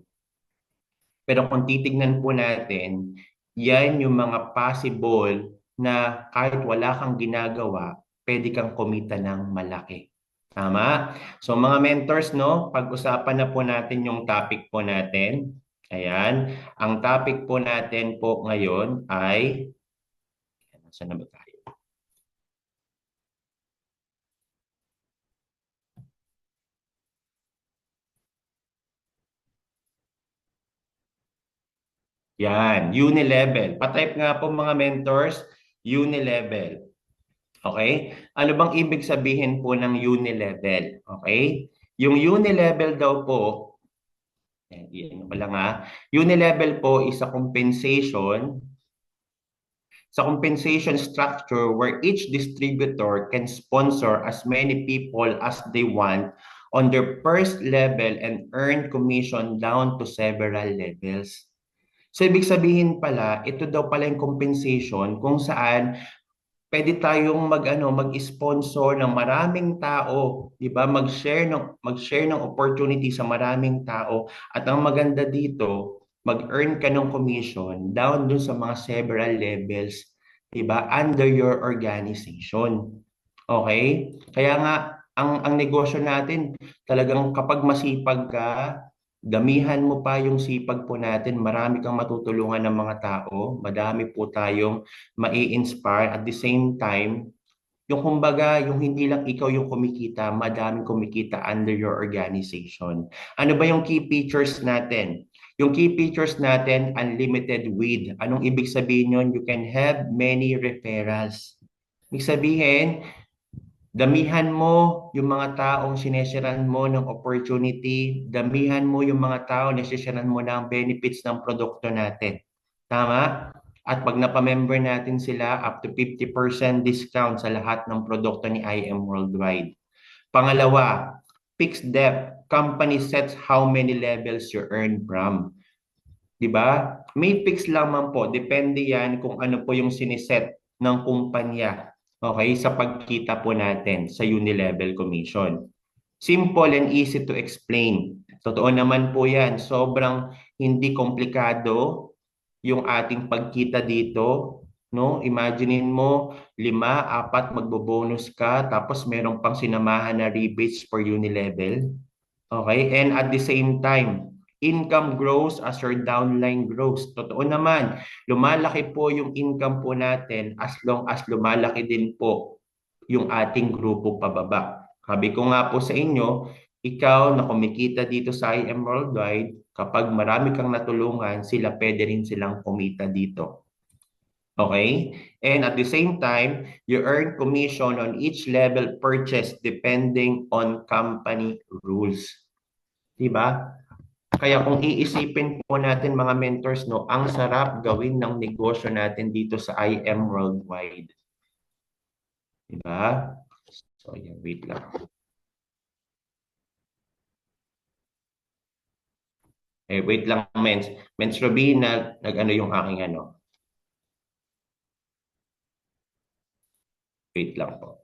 Pero kung titignan po natin, yan yung mga possible na kahit wala kang ginagawa, pwede kang kumita ng malaki. Tama? So mga mentors, no, pag-usapan na po natin yung topic po natin. Ayan. Ang topic po natin po ngayon ay, saan na ba tayo? Yan, Unilevel. Patype nga po mga mentors, Unilevel. Okay? Ano bang ibig sabihin po ng Unilevel? Okay? Yung Unilevel daw po, yan ko lang ha. Unilevel po is a compensation structure where each distributor can sponsor as many people as they want on their first level and earn commission down to several levels. So, ibig sabihin pala, ito daw pala yung compensation kung saan pwede tayong mag-sponsor ng maraming tao, 'di ba? Mag-share ng opportunity sa maraming tao at ang maganda dito, mag-earn ka ng commission down dun sa mga several levels, 'di ba? Under your organization. Okay? Kaya nga ang negosyo natin talagang kapag masipag ka, Damihan mo pa yung sipag po natin, marami kang matutulungan ng mga tao, madami po tayong mai-inspire at the same time, yung kumbaga, yung hindi lang ikaw yung kumikita, madaming kumikita under your organization. Ano ba yung key features natin? Yung key features natin, unlimited with. Anong ibig sabihin yun? You can have many referrals. Ibig sabihin, damihan mo yung mga taong sinesharan mo ng opportunity, damihan mo yung mga tao na sinesharan mo ng benefits ng produkto natin. Tama? At pag napamember natin sila, up to 50% discount sa lahat ng produkto ni IM Worldwide. Pangalawa, fixed depth. Company sets how many levels you earn from. Di ba? May fix lamang po. Depende yan kung ano po yung siniset ng kumpanya. Okay? Sa pagkita po natin sa unilevel commission. Simple and easy to explain. Totoo naman po yan. Sobrang hindi komplikado yung ating pagkita dito. No? Imaginein mo, 5, 4, magbo-bonus ka, tapos meron pang sinamahan na rebates for unilevel. Okay? And at the same time, income grows as your downline grows. Totoo naman, lumalaki po yung income po natin as long as lumalaki din po yung ating grupo pababa. Sabi ko nga po sa inyo, ikaw na kumikita dito sa IM Worldwide, kapag marami kang natulungan, sila pwede rin silang kumita dito. Okay? And at the same time, you earn commission on each level purchase depending on company rules. Diba? Kaya kung iisipin po natin mga mentors, no, ang sarap gawin ng negosyo natin dito sa IM Worldwide. Diba? So, yan, wait lang. Wait lang, Mens. Mens Ruby, nag-ano yung aking ano. Wait lang po.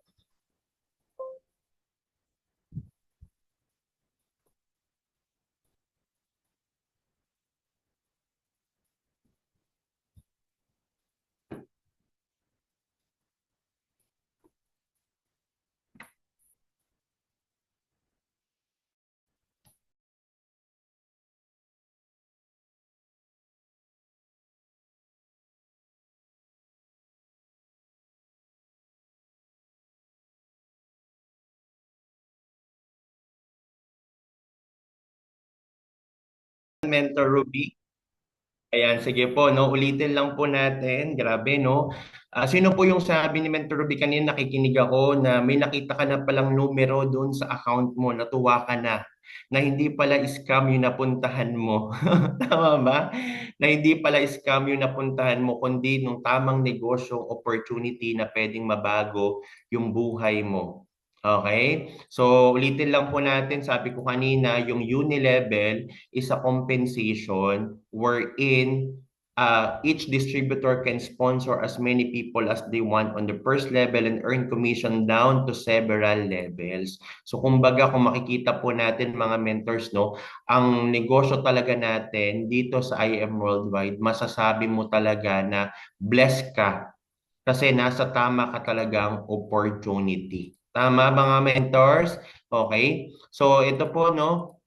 Mentor Ruby. Ayan, sige po, no? Ulitin lang po natin. Grabe, no? Sino po yung sabi ni Mentor Ruby kanina, nakikinig ako na may nakita ka na palang numero doon sa account mo, natuwa ka na hindi pala scam yung napuntahan mo. Tama ba? Na hindi pala scam yung napuntahan mo, kundi nung tamang negosyong opportunity na pwedeng mabago yung buhay mo. Okay? So, ulitin lang po natin, sabi ko kanina, yung Unilevel is a compensation wherein each distributor can sponsor as many people as they want on the first level and earn commission down to several levels. So kumbaga kung makikita po natin mga mentors, no, ang negosyo talaga natin dito sa IM Worldwide, masasabi mo talaga na blessed ka kasi nasa tama ka talagang opportunity. Tama mga mentors? Okay? So ito po, no,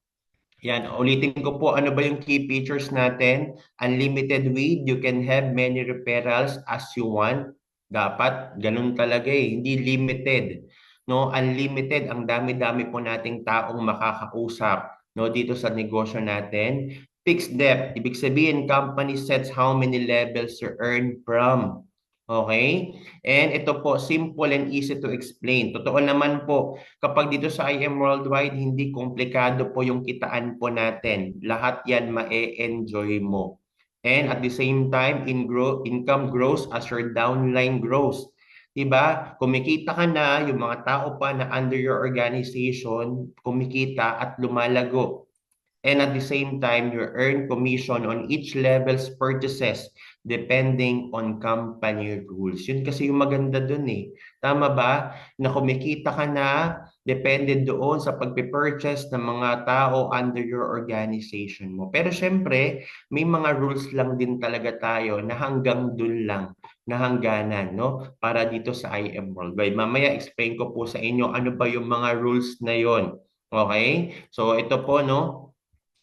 yan, ulitin ko po, ano ba yung key features natin? Unlimited with, you can have many referrals as you want. Dapat, ganun talaga eh, hindi limited. No, unlimited, ang dami-dami po nating taong makakausap no dito sa negosyo natin. Fixed depth, ibig sabihin company sets how many levels you earn from. Okay? And ito po, simple and easy to explain. Totoo naman po, kapag dito sa IM Worldwide, hindi komplikado po yung kitaan po natin. Lahat yan ma-enjoy mo. And at the same time, income grows as your downline grows. Diba? Kumikita ka na, yung mga tao pa na under your organization, kumikita at lumalago. And at the same time, you earn commission on each level's purchases depending on company rules. Yun kasi yung maganda dun eh. Tama ba? Na kumikita ka na, depende doon sa pagpe-purchase ng mga tao under your organization mo. Pero syempre, may mga rules lang din talaga tayo na hanggang dun lang, na hangganan, no? Para dito sa IM Worldwide. Mamaya explain ko po sa inyo ano ba yung mga rules na yon. Okay? So ito po, no?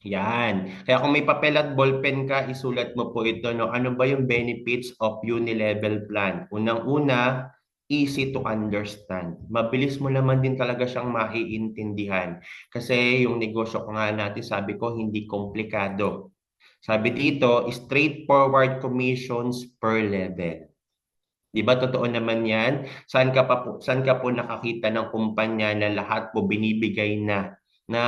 Yan. Kaya kung may papel at ballpen ka, isulat mo po ito, no? Ano ba yung benefits of uni-level plan? Unang-una, easy to understand. Mabilis mo naman din talaga siyang maiintindihan. Kasi yung negosyo ko nga natin, sabi ko, hindi komplikado. Sabi dito, straightforward commissions per level. Di ba totoo naman yan? Saan ka po nakakita ng kumpanya na lahat po binibigay na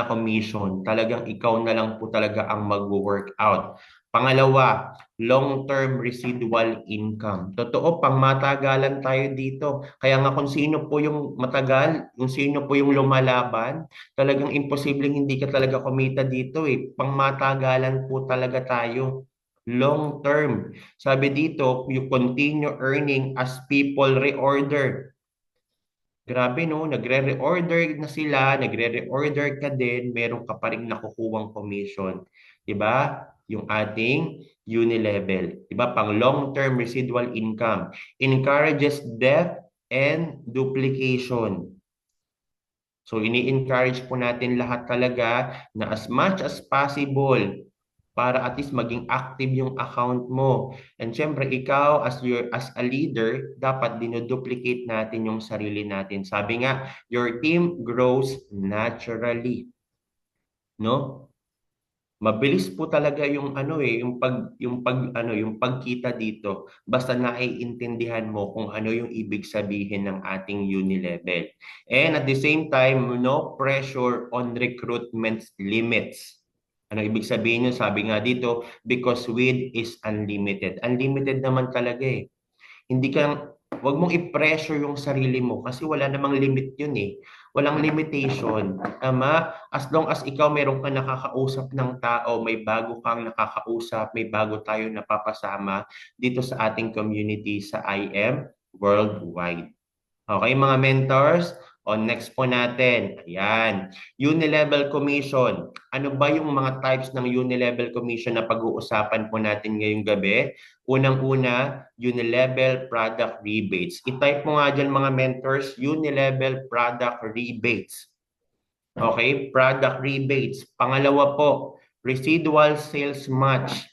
commission? Talagang ikaw na lang po talaga ang mag-work out. Pangalawa, long-term residual income. Totoo, pang matagalan tayo dito. Kaya nga kung sino po yung matagal, kung sino po yung lumalaban, talagang imposibleng hindi ka talaga kumita dito eh. Pang matagalan po talaga tayo. Long term. Sabi dito, you continue earning as people reorder. Grabe no, nagre-reorder na sila, nagre-reorder ka din, meron ka pa rin nakukuhang commission. 'Di ba? Yung ating uni-level. 'Di ba? Pang long-term residual income. Encourages depth and duplication. So ini-encourage po natin lahat talaga na as much as possible para at least maging active yung account mo. And syempre, ikaw as a leader, dapat dinoduplicate natin yung sarili natin. Sabi nga, your team grows naturally, no? Mabilis po talaga yung yung pagkita dito basta naiintindihan mo kung ano yung ibig sabihin ng ating uni-level. And at the same time, no pressure on recruitment limits. Ano ibig sabihin yun? Sabi nga dito, because width is unlimited. Unlimited naman talaga eh. Hindi ka, wag mong i-pressure yung sarili mo kasi wala namang limit yun eh. Walang limitation. Tama? As long as ikaw meron ka nakakausap ng tao, may bago kang nakakausap, may bago tayong napapasama dito sa ating community sa IM Worldwide. Okay, mga mentors? O next po natin. Ayan. Uni-level commission. Ano ba yung mga types ng uni-level commission na pag-uusapan po natin ngayong gabi? Unang-una, uni-level product rebates. I-type mo nga dyan mga mentors, uni-level product rebates. Okay, product rebates. Pangalawa po, residual sales match.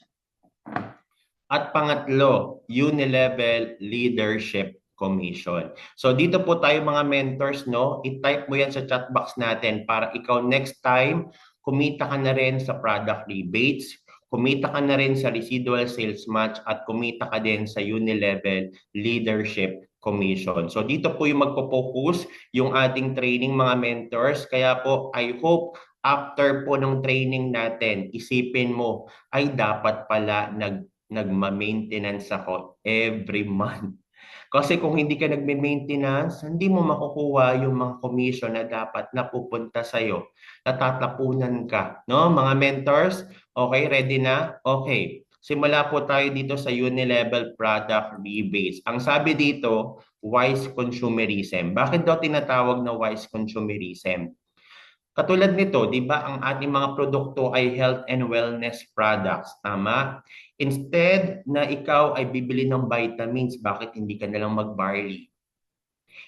At pangatlo, uni-level leadership commission. So dito po tayo mga mentors, no? I-type mo yan sa chat box natin para ikaw next time, kumita ka na rin sa product rebates, kumita ka na rin sa residual sales match, at kumita ka din sa uni-level leadership commission. So dito po yung magpo-focus yung ating training mga mentors. Kaya po, I hope after po ng training natin, isipin mo, ay dapat pala nagma-maintenance ako every month. Kasi kung hindi ka nagme-maintenance, hindi mo makukuha yung mga commission na dapat napupunta sa'yo. Natatapunan ka. No? Mga mentors, okay, ready na? Okay. Simula po tayo dito sa uni-level product rebates. Ang sabi dito, wise consumerism. Bakit daw tinatawag na wise consumerism? Katulad nito, 'di ba, ang ating mga produkto ay health and wellness products, tama? Instead na ikaw ay bibili ng vitamins, bakit hindi ka na lang mag-barley?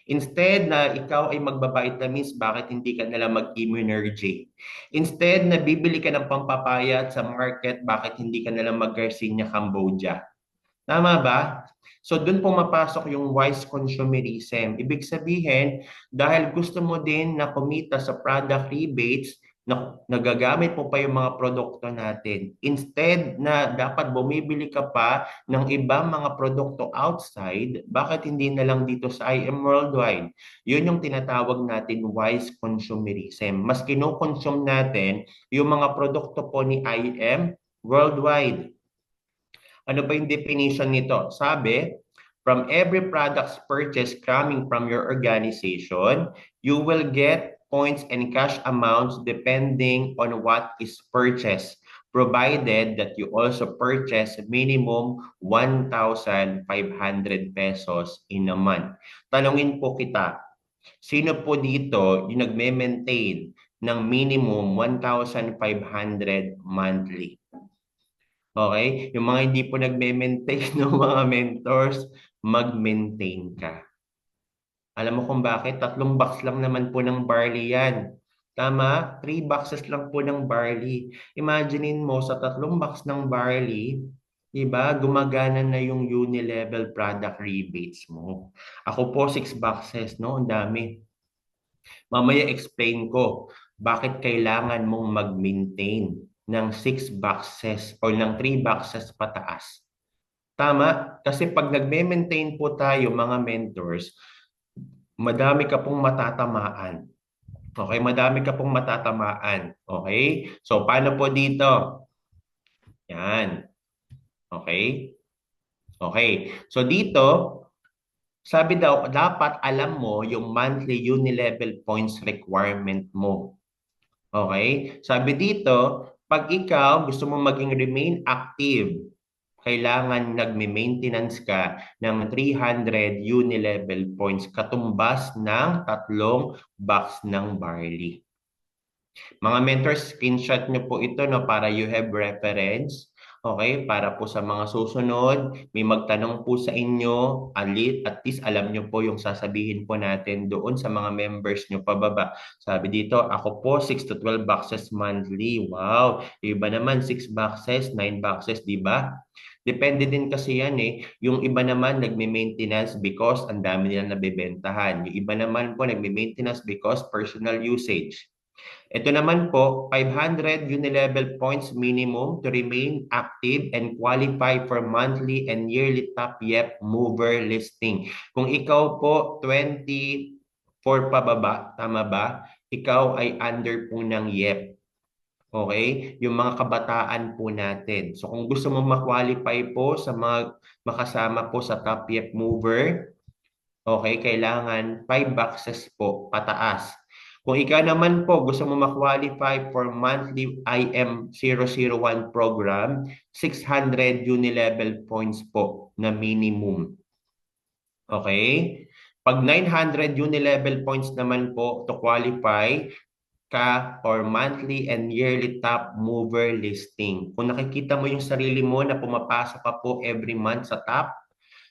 Instead na ikaw ay magba-vitamins, bakit hindi ka na lang mag-Immunergy? Instead na bibili ka ng pampapayat sa market, bakit hindi ka na lang mag-Garcinia Cambodia? Tama ba? So doon pumapasok yung wise consumerism. Ibig sabihin, dahil gusto mo din na kumita sa product rebates, na nagagamit mo pa yung mga produkto natin. Instead na dapat bumibili ka pa ng ibang mga produkto outside, bakit hindi na lang dito sa IM Worldwide? Yun yung tinatawag natin wise consumerism. Mas kinokonsume natin yung mga produkto po ni IM Worldwide. Ano ba yung definition nito? Sabi, from every products purchased coming from your organization, you will get points and cash amounts depending on what is purchased, provided that you also purchase minimum 1,500 pesos in a month. Tanungin po kita, sino po dito yung nagme-maintain ng minimum 1,500 monthly? Okay? Yung mga hindi po nagme-maintain ng mga mentors, mag-maintain ka. Alam mo kung bakit? 3 box lang naman po ng barley yan. Tama? 3 boxes lang po ng barley. Imaginein mo sa 3 box ng barley, di ba, gumagana na yung uni-level product rebates mo. Ako po 6 boxes, no? Ang dami. Mamaya explain ko bakit kailangan mong mag-maintain ng 6 boxes or ng 3 boxes pataas. Tama? Kasi pag nagme-maintain po tayo mga mentors, madami ka pong matatamaan. Okay, madami ka pong matatamaan. Okay? So, paano po dito? Yan. Okay? Okay. So, dito, sabi daw, dapat alam mo yung monthly uni-level points requirement mo. Okay? Sabi dito, pag ikaw gusto mo maging remain active, kailangan nagme-maintenance ka ng 300 uni-level points katumbas ng 3 box ng barley. Mga mentors, screenshot nyo po ito, no, para you have reference. Okay, para po sa mga susunod, may magtanong po sa inyo, at least alam nyo po yung sasabihin po natin doon sa mga members nyo pababa. Sabi dito, ako po 6 to 12 boxes monthly. Wow, iba naman 6 boxes, 9 boxes, di ba? Depende din kasi yan eh. Yung iba naman nagme-maintenance because ang dami nilang nabebentahan. Yung iba naman po nagme-maintenance because personal usage. Ito naman po, 500 uni-level points minimum to remain active and qualify for monthly and yearly top YEP mover listing. Kung ikaw po 24 pababa, tama ba? Ikaw ay under po ng YEP. Okay? Yung mga kabataan po natin. So kung gusto mo ma-qualify po sa mga makasama po sa top YEP mover, okay, kailangan 5 boxes po pataas. Kung ikaw naman po gusto mo ma-qualify for monthly IM001 program, 600 uni-level points po na minimum. Okay? Pag 900 uni-level points naman po to qualify ka for monthly and yearly top mover listing. Kung nakikita mo yung sarili mo na pumapasok ka po every month sa top,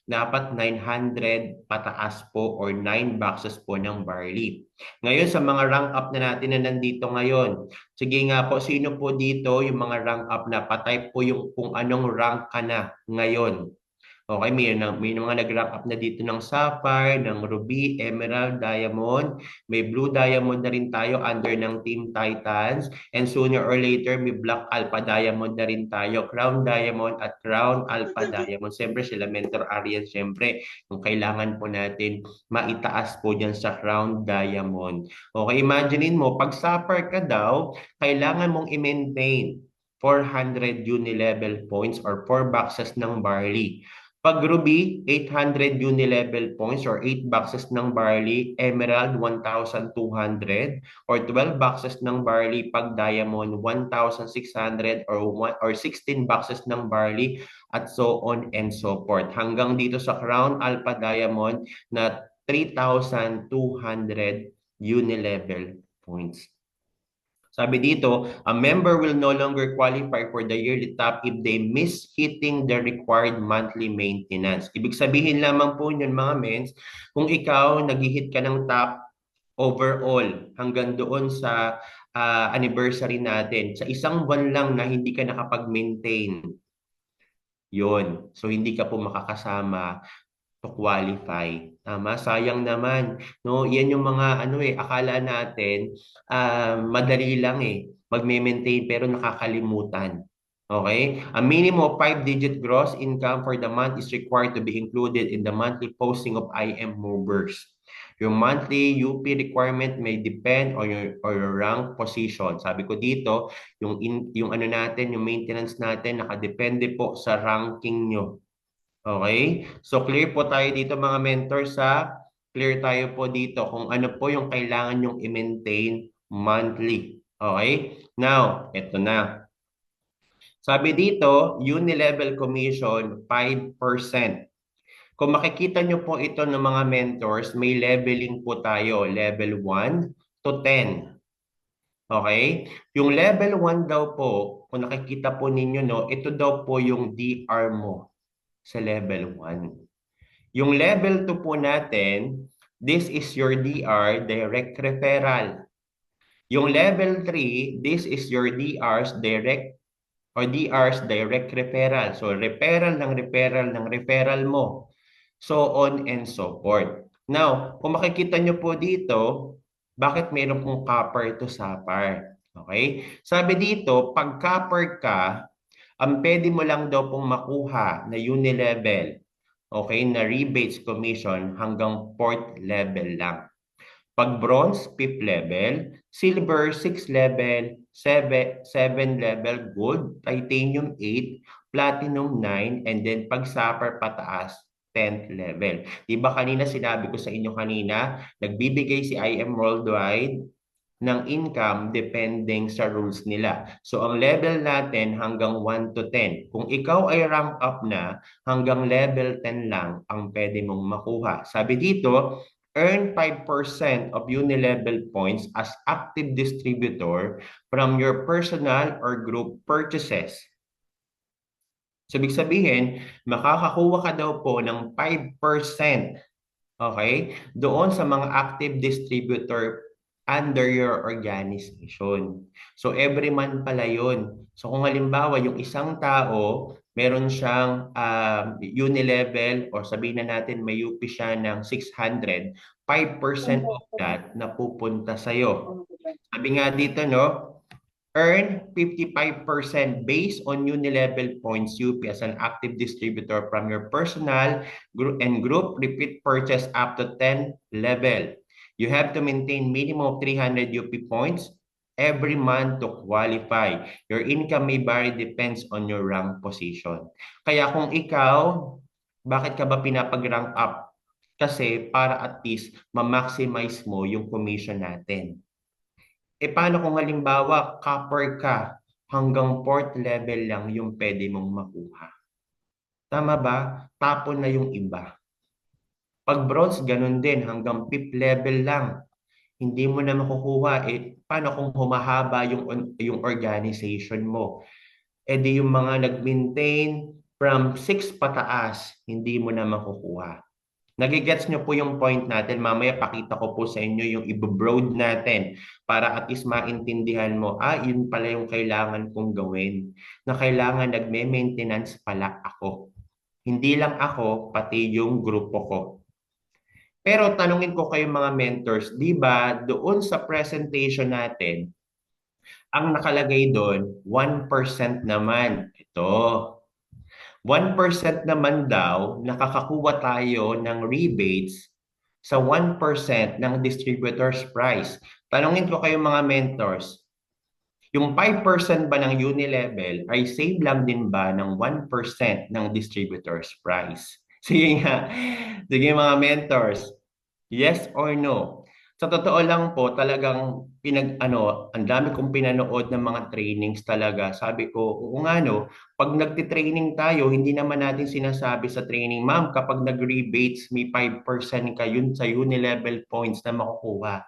dapat 900 pataas po or 9 boxes po ng barley. Ngayon sa mga rank up na natin na nandito ngayon, sige nga po, sino po dito yung mga rank up na patype po yung kung anong rank ka na ngayon. Okay, may mga nag-rank up na dito ng Sapphire, ng Ruby, Emerald, Diamond. May Blue Diamond na rin tayo under ng Team Titans. And sooner or later, may Black Alpha Diamond na rin tayo. Crown Diamond at Crown Alpha Diamond. Siyempre, sila Mentor Arian, siyempre, kung kailangan po natin maitaas po dyan sa Crown Diamond. Okay, imaginein mo, pag Sapphire ka daw, kailangan mong i-maintain 400 uni-level points or 4 boxes ng barley. Pag Ruby, 800 uni-level points or 8 boxes ng barley. Emerald, 1,200 or 12 boxes ng barley. Pag Diamond, 1,600 or 16 boxes ng barley at so on and so forth. Hanggang dito sa Crown Alpha Diamond na 3,200 uni-level points. Sabi dito, a member will no longer qualify for the yearly top if they miss hitting the required monthly maintenance. Ibig sabihin lamang po yun mga mens, kung ikaw nag-hit ka ng top overall hanggang doon sa anniversary natin, sa isang buwan lang na hindi ka nakapag-maintain, yun. So hindi ka po makakasama to qualify. Tama, sayang naman. No, yan yung mga akala natin madali lang magme-maintain pero nakakalimutan. Okay? A minimum of 5-digit gross income for the month is required to be included in the monthly posting of IM movers. Your monthly UP requirement may depend on your rank position. Sabi ko dito, yung ano natin, yung maintenance natin nakadepende po sa ranking nyo. Okay? So clear po tayo dito mga mentors ha. Clear tayo po dito kung ano po yung kailangan yung i-maintain monthly. Okay? Now, ito na. Sabi dito, uni-level commission 5%. Kung makikita nyo po ito ng mga mentors, may leveling po tayo, level 1 to 10. Okay? Yung level 1 daw po, kung nakikita po ninyo, no, ito daw po yung DR mo sa level 1. Yung level 2 po natin, this is your DR, direct referral. Yung level 3, this is your DR's direct or DR's direct referral. So referral ng referral ng referral mo. So on and so forth. Now, kung makikita nyo po dito, bakit meron pong copper to sapphire? Okay? Sabi dito, pag copper ka, ang pwede mo lang daw pong makuha na unilevel, okay, na rebates commission hanggang 4th level lang. Pag bronze, 5th level, silver, 6th level, 7 level, gold, titanium, 8, platinum, 9, and then pag sapphire pataas, 10th level. Diba kanina sinabi ko sa inyo kanina, nagbibigay si IM Worldwide ng income depending sa rules nila. So ang level natin hanggang 1 to 10. Kung ikaw ay rank up na, hanggang level 10 lang ang pwede mong makuha. Sabi dito, earn 5% of unilevel points as active distributor from your personal or group purchases. So, ibig sabihin, makakakuha ka daw po ng 5%, okay, doon sa mga active distributor under your organization. So, every month pala yun. So, kung halimbawa, yung isang tao, meron siyang unilevel or sabihin na natin may UP siya ng 600, 5% of that napupunta sa'yo. Sabi nga dito, no? Earn 55% based on unilevel points UP as an active distributor from your personal and group repeat purchase up to 10 level. You have to maintain minimum of 300 UP points every month to qualify. Your income may vary depends on your rank position. Kaya kung ikaw, bakit ka ba pinapag-rank up? Kasi para at least ma-maximize mo yung commission natin. Paano kung halimbawa, copper ka, hanggang 4th level lang yung pwede mong makuha? Tama ba? Tapon na yung iba. Pag bronze, ganun din, hanggang 5th level lang. Hindi mo na makukuha. Paano kung humahaba yung organization mo? Di yung mga nag-maintain from 6 pataas, hindi mo na makukuha. Nagigets nyo po yung point natin. Mamaya pakita ko po sa inyo yung i-broad natin para at least maintindihan mo, yun pala yung kailangan kong gawin. Na kailangan nagme-maintenance pala ako. Hindi lang ako, pati yung grupo ko. Pero tanungin ko kayo mga mentors, di ba doon sa presentation natin, ang nakalagay doon, 1% naman. Ito. 1% naman daw, nakakakuha tayo ng rebates sa 1% ng distributor's price. Tanungin ko kayo mga mentors, yung 5% ba ng unilevel ay save lang din ba ng 1% ng distributor's price? Sige nga, sige mga mentors, yes or no? Sa totoo lang po, talagang ang dami kong pinanood ng mga trainings talaga. Sabi ko, oo nga no, pag nagti-training tayo, hindi naman natin sinasabi sa training, ma'am, kapag nag-rebates, may 5% ka yun sa unilevel points na makukuha.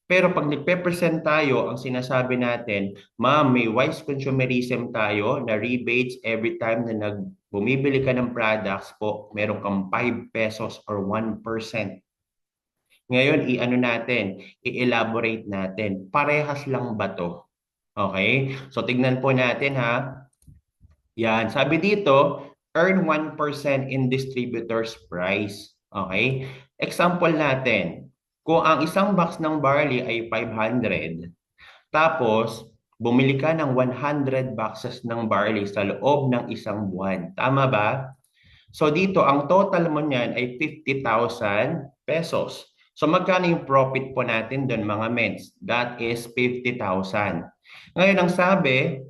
Pero pag nagpe-present tayo, ang sinasabi natin, ma'am, may wise consumerism tayo na rebates every time na bumibili ka ng products po, meron kang 5 pesos or 1%. Ngayon, i-elaborate natin. Parehas lang ba to? Okay? So, tignan po natin ha. Yan. Sabi dito, earn 1% in distributor's price. Okay? Example natin. Kung ang isang box ng barley ay 500, tapos bumili ka ng 100 boxes ng barley sa loob ng isang buwan. Tama ba? So dito, ang total mo niyan ay 50,000 pesos. So magkano yung profit po natin doon mga mens? That is 50,000. Ngayon ang sabi,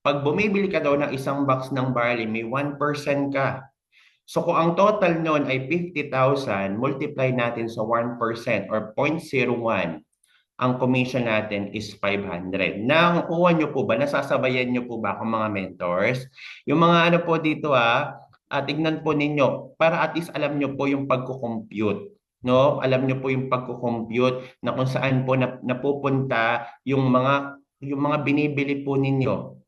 pag bumibili ka daw ng isang box ng barley, may 1% ka. So kung ang total noon ay 50,000, multiply natin sa 1% or 0.01, ang commission natin is 500. Nakukuha nyo po ba? Nasasabayan nyo po ba kung mga mentors? Yung mga ano po dito tignan po ninyo para at least alam nyo po yung pagko-compute. No? Alam nyo po yung pagko-compute na kung saan po napupunta yung mga binibili po ninyo.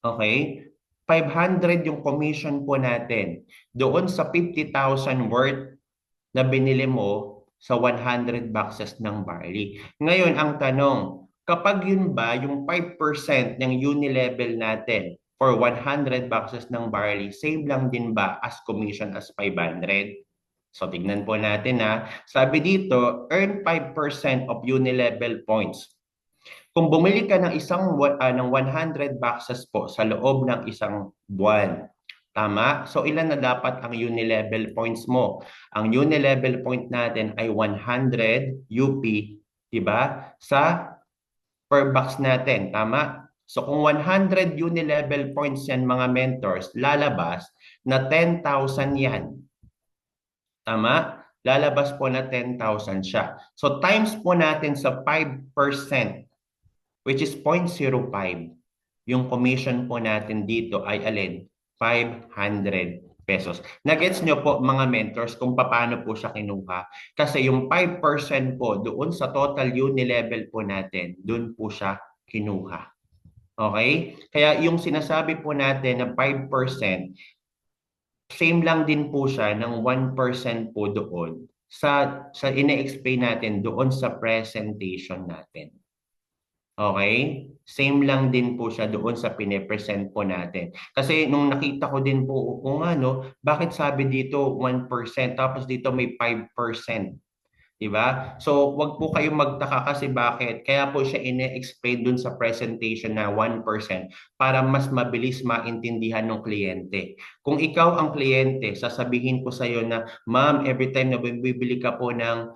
Okay? 500 yung commission po natin. Doon sa 50,000 worth na binili mo sa 100 boxes ng barley. Ngayon, ang tanong, kapag yun ba, yung 5% ng uni-level natin for 100 boxes ng barley, same lang din ba as commission as 500? So, tignan po natin ha. Sabi dito, earn 5% of uni-level points. Kung bumili ka ng 100 boxes po sa loob ng isang buwan, tama? So ilan na dapat ang uni-level points mo? Ang uni-level point natin ay 100 UP, 'di ba? Sa per box natin, tama? So kung 100 uni-level points yan mga mentors, lalabas na 10,000 yan. Tama? Lalabas po na 10,000 siya. So times po natin sa 5%, which is 0.05. Yung commission po natin dito ay alin? 500 pesos. Nagets nyo po mga mentors kung paano po siya kinuha. Kasi yung 5% po doon sa total uni level po natin, doon po siya kinuha. Okay? Kaya yung sinasabi po natin na 5%, same lang din po siya ng 1% po doon sa ine-explain natin doon sa presentation natin. Okay? Same lang din po siya doon sa pine-present po natin. Kasi nung nakita ko din po, kung ano, bakit sabi dito 1% tapos dito may 5%? Diba? So, wag po kayong magtaka kasi bakit. Kaya po siya ine-explain dun sa presentation na 1% para mas mabilis maintindihan ng kliyente. Kung ikaw ang kliyente, sasabihin ko sa iyo na, ma'am, every time na bibili ka po ng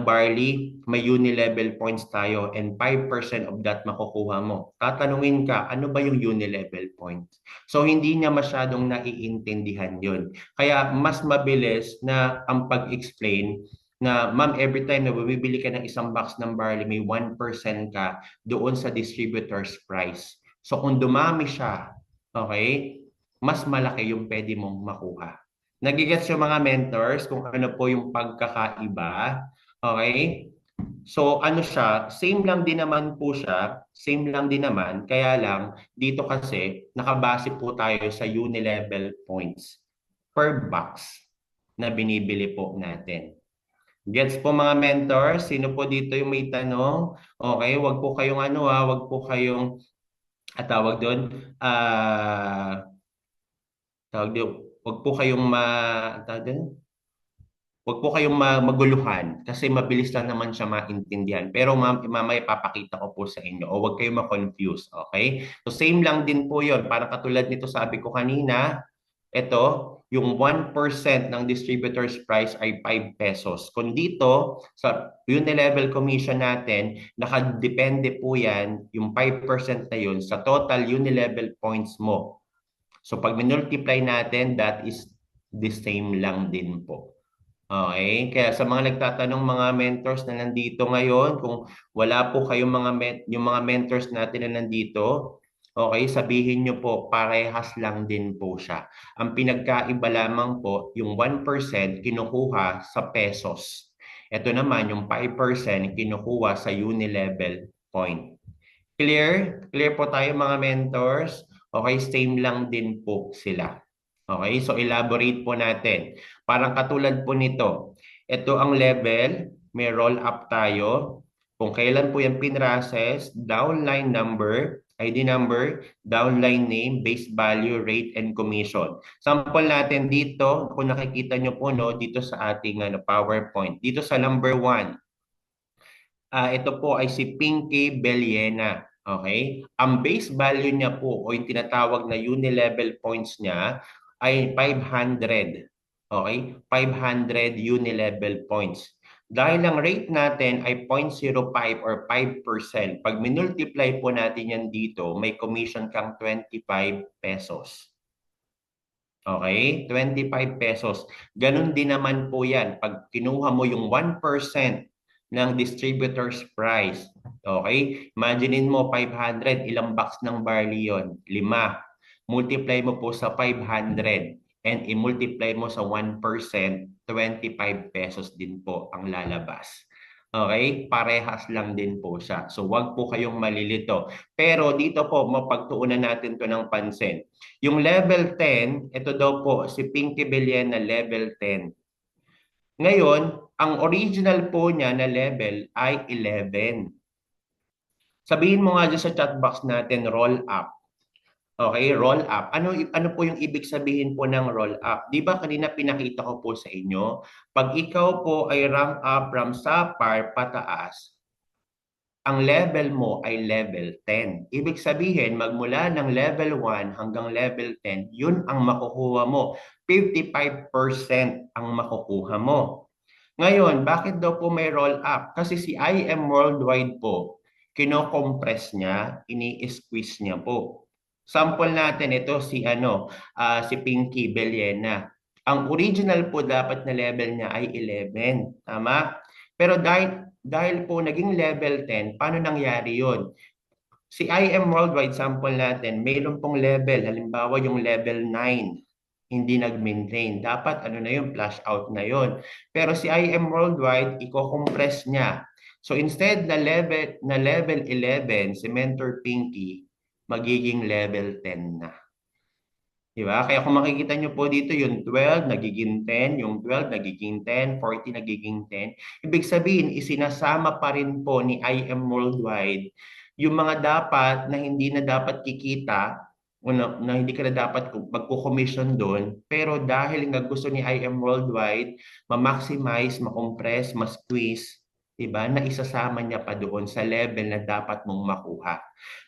barley, may uni-level points tayo and 5% of that makukuha mo. Tatanungin ka, ano ba yung uni-level points? So, hindi niya masyadong naiintindihan yun. Kaya mas mabilis na ang pag-explain na ma'am, every time na bumibili ka ng isang box ng barley, may 1% ka doon sa distributor's price. So kung dumami siya, okay, mas malaki yung pwede mong makuha. Nagigets yung mga mentors kung ano po yung pagkakaiba. Okay? So ano siya, same lang din naman po siya, same lang din naman, kaya lang dito kasi nakabase po tayo sa uni-level points per box na binibili po natin. Gets po mga mentors, sino po dito yung may tanong? Okay, wag po kayong wag po kayong tawag doon, tawag doon, wag po kayong tawag doon, wag po kayong maguluhan kasi mabilis lang naman siya maintindihan. Pero mamaya ipapakita ko po sa inyo o wag kayong ma-confuse, okay? So same lang din po 'yon. Para katulad nito sabi ko kanina, ito, yung 1% ng distributor's price ay 5 pesos. Kung dito, sa uni-level commission natin, nakadepende po yan, yung 5% na yun, sa total uni-level points mo. So pag minultiply natin, that is the same lang din po. Okay? Kaya sa mga nagtatanong mga mentors na nandito ngayon, kung wala po kayong yung mga mentors natin na nandito, okay, sabihin nyo po, parehas lang din po siya. Ang pinagkaiba lamang po, yung 1% kinukuha sa pesos. Ito naman, yung 5% kinukuha sa uni-level point. Clear? Clear po tayo mga mentors? Okay, same lang din po sila. Okay, so elaborate po natin. Parang katulad po nito. Ito ang level, may roll up tayo. Kung kailan po yan pinrases, downline number, ID number, downline name, base value, rate, and commission. Sample natin dito, kung nakikita nyo po no, dito sa ating PowerPoint. Dito sa number 1, ito po ay si Pinky Beliena. Okay? Ang base value niya po o yung tinatawag na uni-level points niya ay 500. Okay? 500 uni-level points. Dahil ang rate natin ay 0.05 or 5%, pag minultiply po natin yan dito, may commission kang 25 pesos. Okay? 25 pesos. Ganun din naman po yan. Pag kinuha mo yung 1% ng distributor's price, okay? Imaginein mo 500, ilang box ng barley yon? 5. Multiply mo po sa 500 and i-multiply mo sa 1%, 25 pesos din po ang lalabas. Okay? Parehas lang din po siya. So wag po kayong malilito. Pero dito po, mapagtuunan natin to ng pansin. Yung level 10, ito daw po, si Pinky Beliena level 10. Ngayon, ang original po niya na level ay 11. Sabihin mo nga dyan sa chat box natin, roll up. Okay, roll up. Ano po yung ibig sabihin po ng roll up? Di ba kanina pinakita ko po sa inyo, pag ikaw po ay rank up from SAPAR pataas, ang level mo ay level 10. Ibig sabihin, magmula ng level 1 hanggang level 10, yun ang makukuha mo. 55% ang makukuha mo. Ngayon, bakit daw po may roll up? Kasi si IM Worldwide po, kino-compress niya, ini-squeeze niya po. Sample natin ito si Pinky Bellena. Ang original po dapat na level niya ay 11, tama? Pero dahil po naging level 10, paano nangyari 'yon? Si IM Worldwide sample natin, mayroon pong level, halimbawa yung level 9, hindi nag-maintain. Dapat ano na yun, flush out na yun. Pero si IM Worldwide, i-compress niya. So instead na level 11, si Mentor Pinky, magiging level 10 na. Di ba? Kaya kung makikita nyo po dito, yung 12 nagiging 10, yung 12 nagiging 10, 40 nagiging 10. Ibig sabihin, isinasama pa rin po ni IM Worldwide yung mga dapat na hindi na dapat kikita o na hindi ka na dapat magko-commission doon. Pero dahil nga gusto ni IM Worldwide, ma-maximize, ma-compress, ma-squeeze, diba? Na isasama niya pa doon sa level na dapat mong makuha.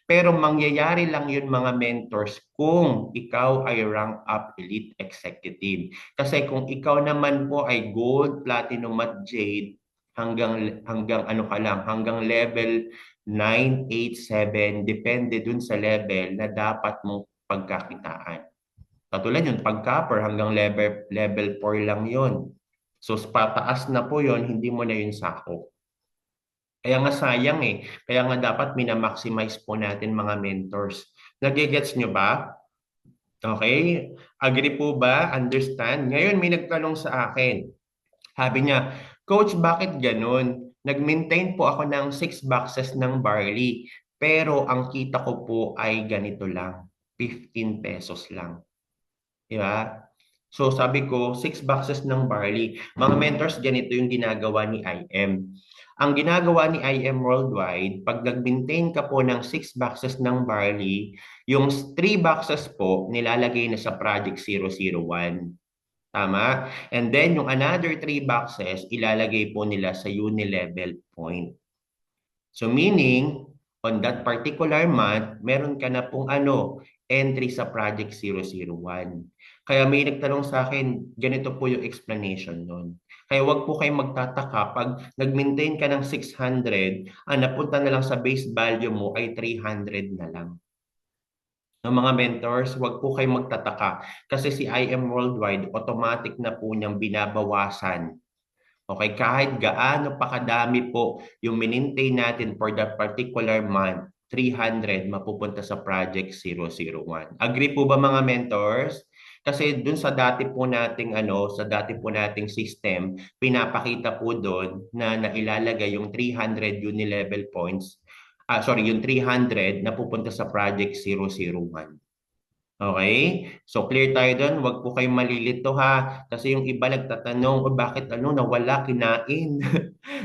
Pero mangyayari lang yun mga mentors kung ikaw ay rank up elite executive. Kasi kung ikaw naman po ay gold, platinum at jade, hanggang ano ka lang, hanggang level 9, 8, 7, depende dun sa level na dapat mong pagkakitaan. Katulad yun, pag-copper hanggang level 4 lang yun. So pataas na po yun, hindi mo na yun sako. Kaya nga sayang eh. Kaya nga dapat minamaximize po natin mga mentors. Nagigets nyo ba? Okay? Agree po ba? Understand? Ngayon may nagtanong sa akin. Sabi niya, Coach, bakit ganun? Nag-maintain po ako ng 6 boxes ng barley. Pero ang kita ko po ay ganito lang. 15 pesos lang. Di ba? So sabi ko, 6 boxes ng barley. Mga mentors, ganito yung ginagawa ni IM. Ang ginagawa ni IM Worldwide, pag nag-maintain ka po ng 6 boxes ng barley, yung 3 boxes po nilalagay na sa Project 001. Tama? And then yung another 3 boxes, ilalagay po nila sa Unilevel point. So meaning, on that particular month, meron ka na pong entry sa Project 001. Kaya may nagtanong sa akin, ganito po yung explanation nun. Kaya wag po kayong magtataka pag nag-maintain ka ng 600, napunta na lang sa base value mo ay 300 na lang. Ng mga mentors, wag po kayong magtataka kasi si IM Worldwide, automatic na po niyang binabawasan. Okay, kahit gaano pa kadami po yung minintain natin for that particular month, 300 mapupunta sa Project 001. Agree po ba mga mentors? Kasi dun sa dati po nating system, pinapakita po doon na nailalagay yung 300 Unilevel points. Yung 300 na pupunta sa Project 001. Okay? So clear tayo doon, wag po kayong malilito ha. Kasi yung iba nagtatanong, bakit nawala kinain?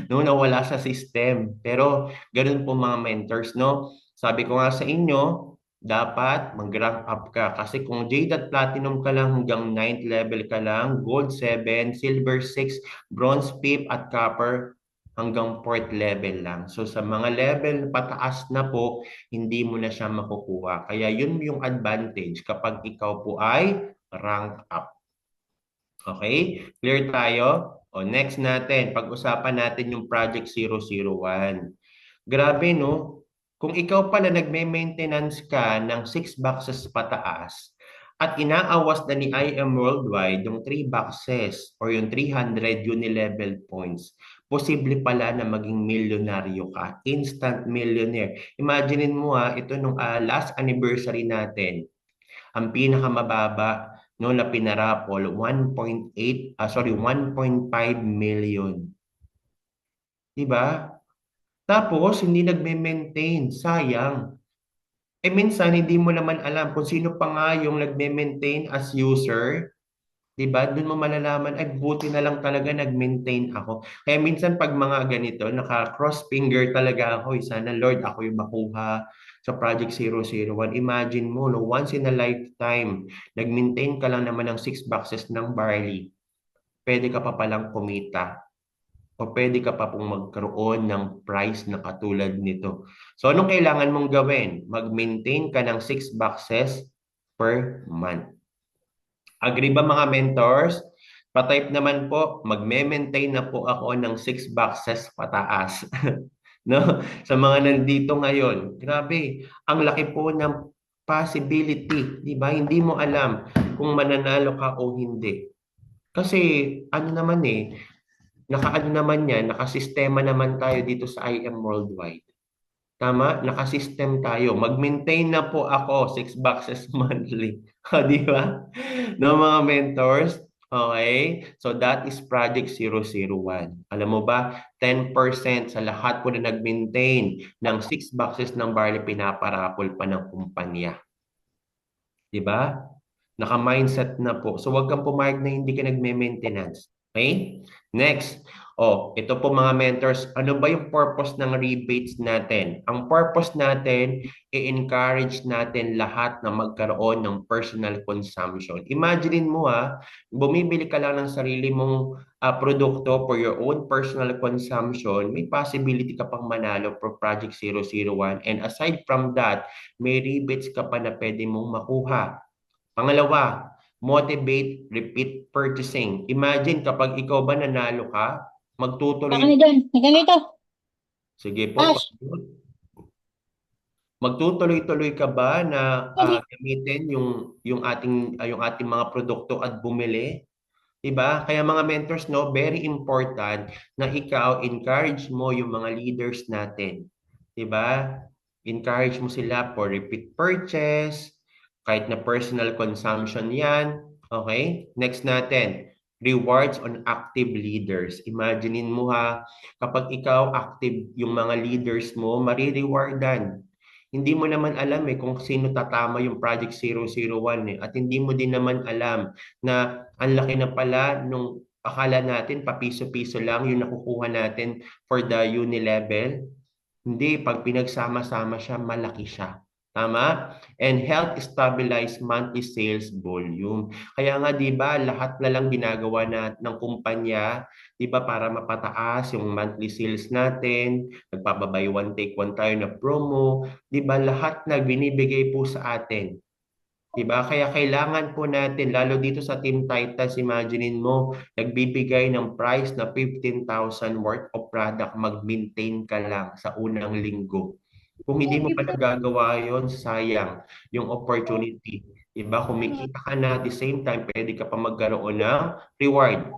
Nawala sa system. Pero ganun po mga mentors, no? Sabi ko nga sa inyo, dapat mag-rank up ka. Kasi kung Jade at Platinum ka lang hanggang 9th level ka lang, Gold 7, Silver 6, Bronze 5 at Copper hanggang 4th level lang. So sa mga level pataas na po, hindi mo na siya makukuha. Kaya yun yung advantage kapag ikaw po ay rank up. Okay? Clear tayo? O next natin, pag-usapan natin yung Project 001. Grabe no? Kung ikaw pala nagme-maintenance ka ng 6 boxes pataas at inaawas na ni IM Worldwide yung 3 boxes or yung 300 Unilevel points, posible pala na maging milyonaryo ka. Instant millionaire. Imaginein mo ito nung last anniversary natin. Ang pinakamababa no na pinarapol 1.5 million. 'Di ba? Tapos hindi nagme-maintain, sayang. Minsan hindi mo naman alam kung sino pa nga yung nagme-maintain as user. 'Di ba? Doon mo malalaman, ay buti na lang talaga nag-maintain ako. Kaya minsan pag mga ganito, naka-cross finger talaga ako, sana Lord ako yung makuha sa Project 001. Imagine mo, no, once in a lifetime, nag-maintain ka lang naman ng 6 boxes ng barley, pwede ka pa palang kumita o pwede ka pa pong magkaroon ng price na katulad nito. So anong kailangan mong gawin? Mag-maintain ka ng 6 boxes per month. Agree ba mga mentors? Pa-type naman po, magme-maintain na po ako ng 6 boxes pataas. No? Sa mga nandito ngayon, grabe, ang laki po ng possibility, 'di ba? Hindi mo alam kung mananalo ka o hindi. Kasi ano naman nakaano naman 'yan, nakasistema naman tayo dito sa IM Worldwide. Tama, nakasystem tayo. Mag-maintain na po ako 6 boxes monthly. O, di ba? No, mga mentors. Okay? So that is Project 001. Alam mo ba, 10% sa lahat po na nag-maintain ng 6 boxes ng barley pinaparapol pa ng kumpanya. Di ba? Naka-mindset na po. So wag kang pumayag na hindi ka nagme-maintenance. Okay? Next. Oh, ito po mga mentors, ano ba yung purpose ng rebates natin? Ang purpose natin, i-encourage natin lahat na magkaroon ng personal consumption. Imagine mo bumibili ka lang ng sarili mong produkto for your own personal consumption, may possibility ka pang manalo for Project 001. And aside from that, may rebates ka pa na pwede mong makuha. Pangalawa, motivate repeat purchasing. Imagine kapag ikaw ba nanalo ka, Baka magtutuloy, na dyan. Na ganito. sige po, Ash. magtutuloy-tuloy ka ba na Sorry. gamitin yung ating mga produkto at bumili? 'Di ba? Kaya mga mentors, no, very important na ikaw encourage mo yung mga leaders natin. 'Di ba? Encourage mo sila for repeat purchase, kahit na personal consumption 'yan. Okay? Next natin, rewards on active leaders. Imaginein mo kapag ikaw active yung mga leaders mo, marirewardan. Hindi mo naman alam kung sino tatama yung Project 001 at hindi mo din naman alam na ang laki na pala nung akala natin papiso-piso lang yung nakukuha natin for the uni level. Hindi, pag pinagsama-sama siya, malaki siya. Tama? And help stabilize monthly sales volume. Kaya nga 'di ba, lahat na lang ginagawa ng kumpanya, 'di ba, para mapataas yung monthly sales natin, nagpapabay one take one tayo na promo, 'di ba, lahat na binibigay po sa atin. 'Di ba? Kaya kailangan po natin, lalo dito sa Team Titans, imaginein mo, nagbibigay ng price na 15,000 worth of product, mag-maintain ka lang sa unang linggo. Kung hindi mo pa nagagawa yon, sayang yung opportunity. 'Di ba? Kumikita ka na, at the same time, pwede ka pa magkaroon ng reward.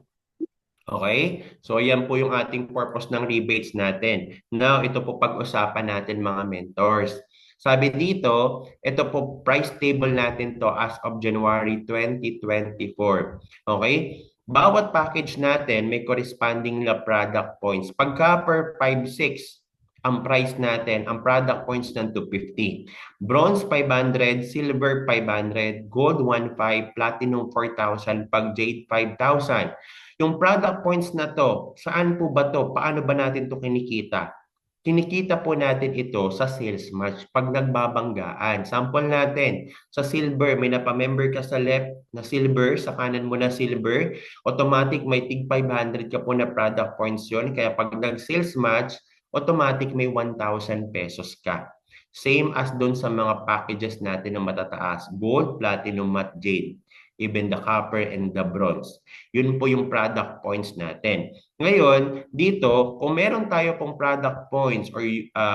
Okay? So, yan po yung ating purpose ng rebates natin. Now, ito po pag-usapan natin mga mentors. Sabi dito, ito po price table natin to as of January 2024. Okay? Bawat package natin may corresponding na product points. Pagka per 5-6, ang price natin, ang product points ng 250. Bronze 500, silver 500, gold 1,500, platinum 4,000, pag jade 5,000. Yung product points na to, saan po ba to? Paano ba natin to kinikita? Kinikita po natin ito sa sales match pag nagbabanggaan. Sample natin, sa silver, may napamember ka sa left na silver, sa kanan mo na silver, automatic may tig 500 ka po na product points yon. Kaya pag nag-sales match, automatic may 1,000 pesos ka. Same as doon sa mga packages natin na matataas, gold, platinum, matte, jade, even the copper and the bronze. Yun po yung product points natin. Ngayon, dito, kung meron tayo pong product points or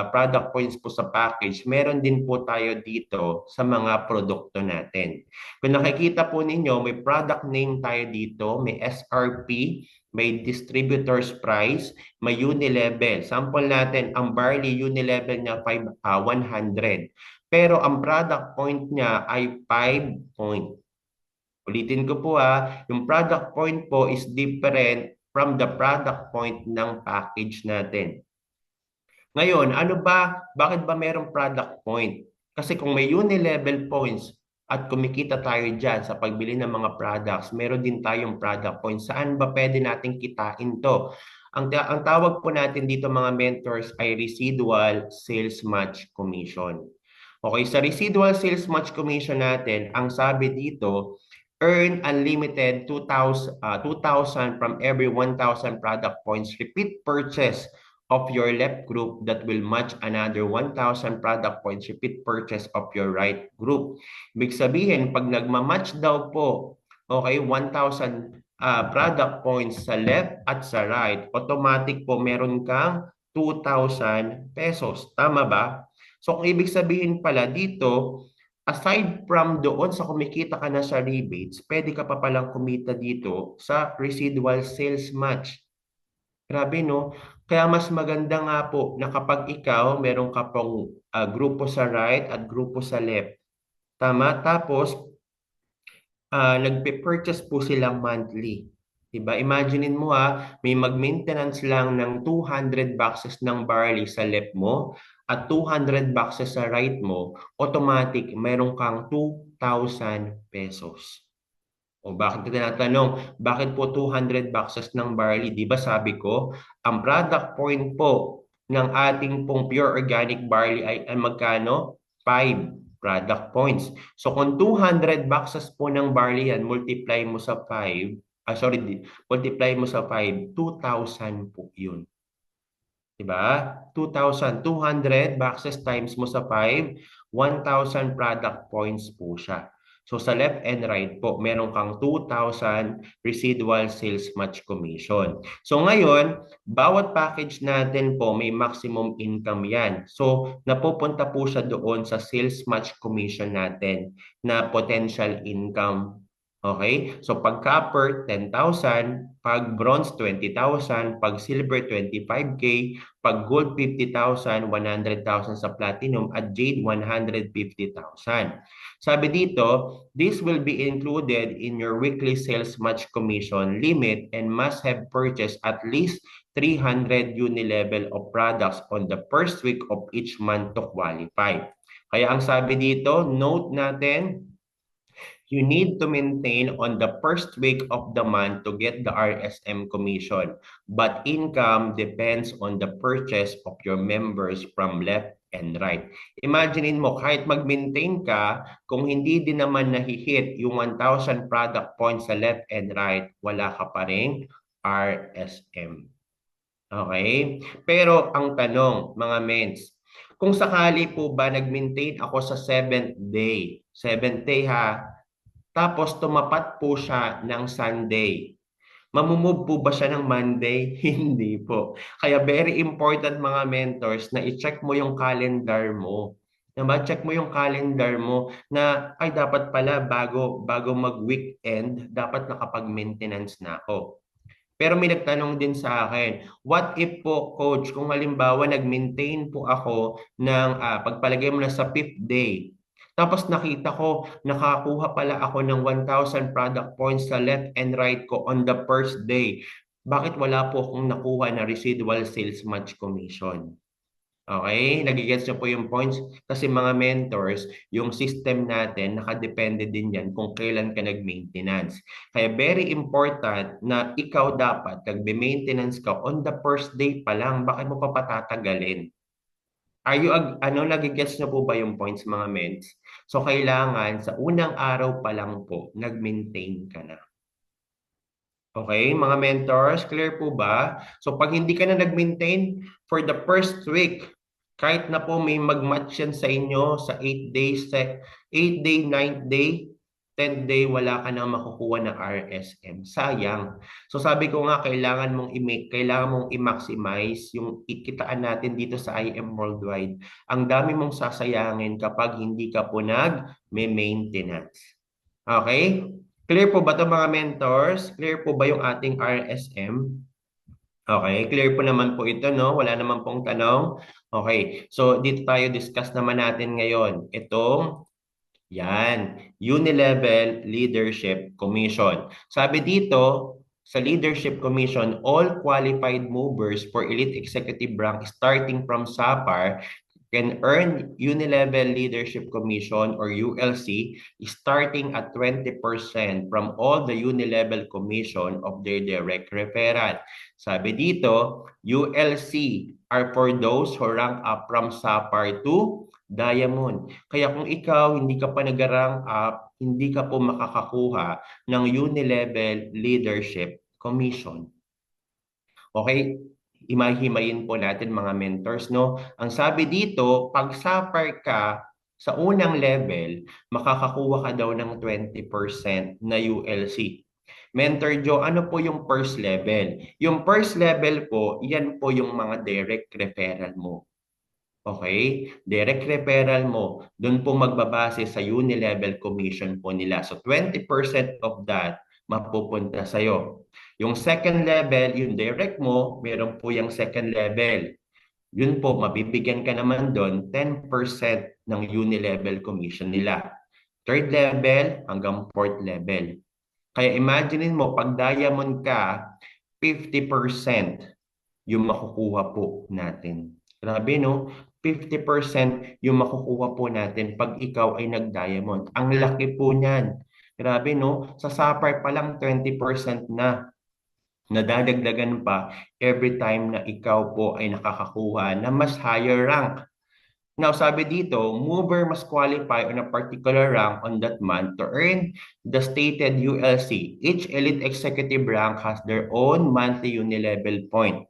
product points po sa package, meron din po tayo dito sa mga produkto natin. Kung nakikita po ninyo, may product name tayo dito, may SRP, may distributor's price, may unilevel. Sample natin, ang barley unilevel niya 100. Pero ang product point niya ay 5 point. Ulitin ko po yung product point po is different from the product point ng package natin. Ngayon, bakit ba merong product point? Kasi kung may unilevel points, at kumikita tayo dyan sa pagbili ng mga products, meron din tayong product points. Saan ba pwede natin kitain to? Ang tawag po natin dito mga mentors ay residual sales match commission. Okay, sa residual sales match commission natin, ang sabi dito, earn unlimited 2,000 from every 1,000 product points. Repeat purchase of your left group that will match another 1,000 product points. Repeat purchase of your right group. Ibig sabihin, pag nagmamatch daw po, okay, 1,000 product points sa left at sa right, automatic po meron kang 2,000 pesos. Tama ba? So, kung ibig sabihin pala dito, aside from doon sa kumikita ka na sa rebates, pwede ka pa palang kumita dito sa residual sales match. Grabe no? Kaya mas maganda nga po na kapag ikaw, meron ka pong grupo sa right at grupo sa left. Tama? Tapos, nagpe-purchase po sila monthly. Diba? Imaginein mo may mag-maintenance lang ng 200 boxes ng barley sa left mo at 200 boxes sa right mo, automatic, meron kang 2,000 pesos. O bakit tinatanong, bakit po 200 boxes ng barley? Di ba sabi ko, ang product point po ng ating pong pure organic barley ay magkano? 5 product points. So kung 200 boxes po ng barley yan, multiply mo sa 5, multiply mo sa 5, 2,000 po yun. Diba? 2,000, 200 boxes times mo sa 5, 1,000 product points po siya. So sa left and right po, meron kang 2,000 residual sales match commission. So ngayon, bawat package natin po may maximum income yan. So napupunta po siya doon sa sales match commission natin na potential income. Okay? So pag copper, 10,000, pag bronze, 20,000, pag silver, 25K, pag gold, 50,000, 100,000 sa platinum, at jade, 150,000. Sabi dito, this will be included in your weekly sales match commission limit and must have purchased at least 300 uni-level of products on the first week of each month to qualify. Kaya ang sabi dito, note natin, you need to maintain on the first week of the month to get the RSM commission. But income depends on the purchase of your members from left and right. Imaginein mo, kahit mag-maintain ka, kung hindi din naman nahihit yung 1,000 product points sa left and right, wala ka pa rin RSM. Okay? Pero ang tanong, mga mens, kung sakali po ba nag-maintain ako sa 7th day tapos tumapat po siya ng Sunday. Mamumove po ba siya ng Monday? Hindi po. Kaya very important mga mentors na i-check mo yung calendar mo. Check mo yung calendar mo na ay dapat pala bago mag-weekend, dapat nakapag-maintenance na ako. Pero may nagtanong din sa akin, what if po coach, kung halimbawa nag-maintain po ako ng pagpalagay mo na sa 5th day, tapos nakita ko, nakakuha pala ako ng 1,000 product points sa left and right ko on the first day. Bakit wala po akong nakuha na residual sales match commission? Okay? Nagigets niyo po yung points? Kasi mga mentors, yung system natin, nakadepende din yan kung kailan ka nag-maintenance. Kaya very important na ikaw dapat, nagbe-maintenance ka on the first day pa lang, bakit mo pa patatagalin? Are you, nagigets niyo po ba yung points mga ments? So, kailangan sa unang araw pa lang po, nag-maintain ka na. Okay, mga mentors, clear po ba? So, pag hindi ka na nag-maintain for the first week, kahit na po may mag-match yan sa inyo sa 8 days, 8 day, 9th day, 10th day, wala ka nang makukuha na RSM. Sayang. So sabi ko nga, kailangan mong i-maximize yung ikitaan natin dito sa IM Worldwide. Ang dami mong sasayangin kapag hindi ka po nag-maintenance. Okay? Clear po ba ito mga mentors? Clear po ba yung ating RSM? Okay, clear po naman po ito, no? Wala naman pong tanong. Okay, so dito tayo discuss naman natin ngayon. Itong yan, Unilevel Leadership Commission. Sabi dito, sa Leadership Commission, all qualified movers for elite executive rank starting from SAPAR can earn Unilevel Leadership Commission or ULC starting at 20% from all the Unilevel Commission of their direct referral. Sabi dito, ULC are for those who rank up from Sapphire to Diamond. Kaya kung ikaw hindi ka pa nag-rank up, hindi ka po makakakuha ng Unilevel Leadership Commission. Okay? Imahimayin po natin mga mentors, no? Ang sabi dito, pag Sapphire ka sa unang level, makakakuha ka daw ng 20% na ULC. Mentor Joe, ano po yung first level? Yung first level po, yan po yung mga direct referral mo. Okay? Direct referral mo, doon po magbabase sa Unilevel commission po nila. So 20% of that mapupunta sa'yo. Yung second level, yung direct mo, meron po yung second level. Yun po, mabibigyan ka naman doon 10% ng Unilevel commission nila. Third level hanggang fourth level. Kaya imaginein mo, pag diamond ka, 50% yung makukuha po natin. Grabe, no? 50% yung makukuha po natin pag ikaw ay nag-diamond. Ang laki po niyan. Grabe, no? Sa Sapphire pa lang 20% na. Nadadagdagan pa every time na ikaw po ay nakakakuha na mas higher rank. Now, sabi dito, mover must qualify on a particular rank on that month to earn the stated ULC. Each elite executive rank has their own monthly unilevel point.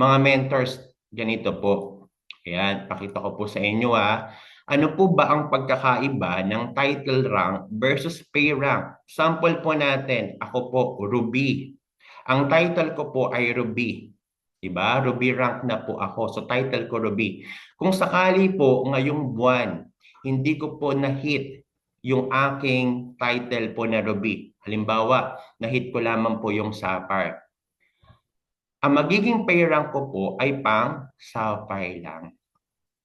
Mga mentors, ganito po. Ayan, pakita ko po sa inyo ha. Ano po ba ang pagkakaiba ng title rank versus pay rank? Sample po natin, ako po, Ruby. Ang title ko po ay Ruby. Diba? Ruby rank na po ako. So title ko Ruby. Kung sakali po ngayong buwan, hindi ko po na-hit yung aking title po na Ruby. Halimbawa, na-hit ko lamang po yung Sapphire. Ang magiging pay rank ko po ay pang Sapphire lang.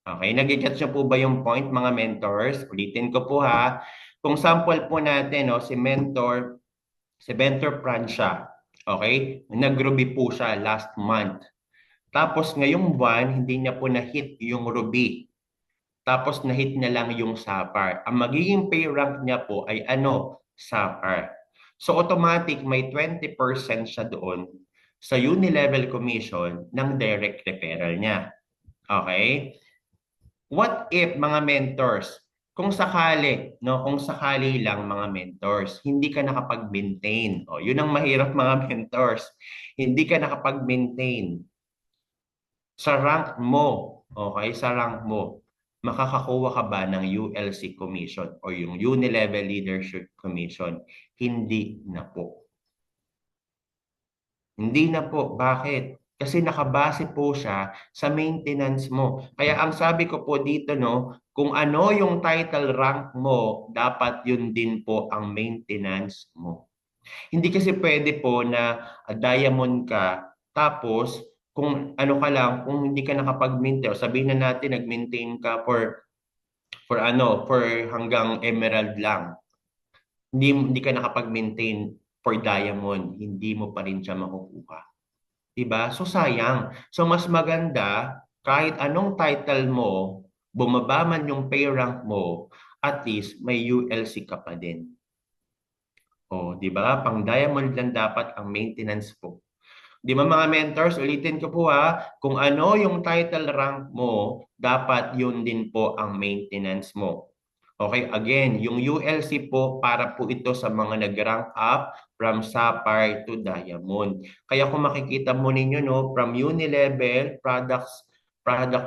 Okay, nag-gets nyo po ba yung point mga mentors? Ulitin ko po ha. Kung sample po natin, no, si Mentor Francia. Okay, nag-Ruby po siya last month. Tapos ngayong buwan, hindi niya po na-hit yung Ruby. Tapos na-hit niya lang yung Sapphire. Ang magiging pay rank niya po ay ano? Sapphire. So automatic may 20% siya doon sa Unilevel commission ng direct referral niya. Okay? What if mga mentors, kung sakali, no, kung sakali lang mga mentors, hindi ka nakapag-maintain. O, yun ang mahirap mga mentors. Hindi ka nakapag-maintain sa rank mo, okay, sa rank mo, makakakuha ka ba ng ULC commission o yung Unilevel Leadership Commission? Hindi na po. Hindi na po. Bakit? Kasi nakabase po siya sa maintenance mo. Kaya ang sabi ko po dito, no, kung ano yung title rank mo, dapat yun din po ang maintenance mo. Hindi kasi pwede po na diamond ka, tapos kung ano ka lang, kung hindi ka nakapag-maintain, sabihin na natin nag-maintain ka for hanggang emerald lang. Hindi ka nakapag-maintain for diamond, hindi mo pa rin siya makukuha. Diba? So sayang. So mas maganda, kahit anong title mo, bumaba man yung pay rank mo, at least may ULC ka pa din. O, di ba? Pang diamond lang dapat ang maintenance po. Di ba mga mentors, ulitin ko po ha, kung ano yung title rank mo, dapat yun din po ang maintenance mo. Okay, again, yung ULC po, para po ito sa mga nag-rank up from Sapphire to Diamond. Kaya kung makikita mo ninyo, no, from Unilevel, product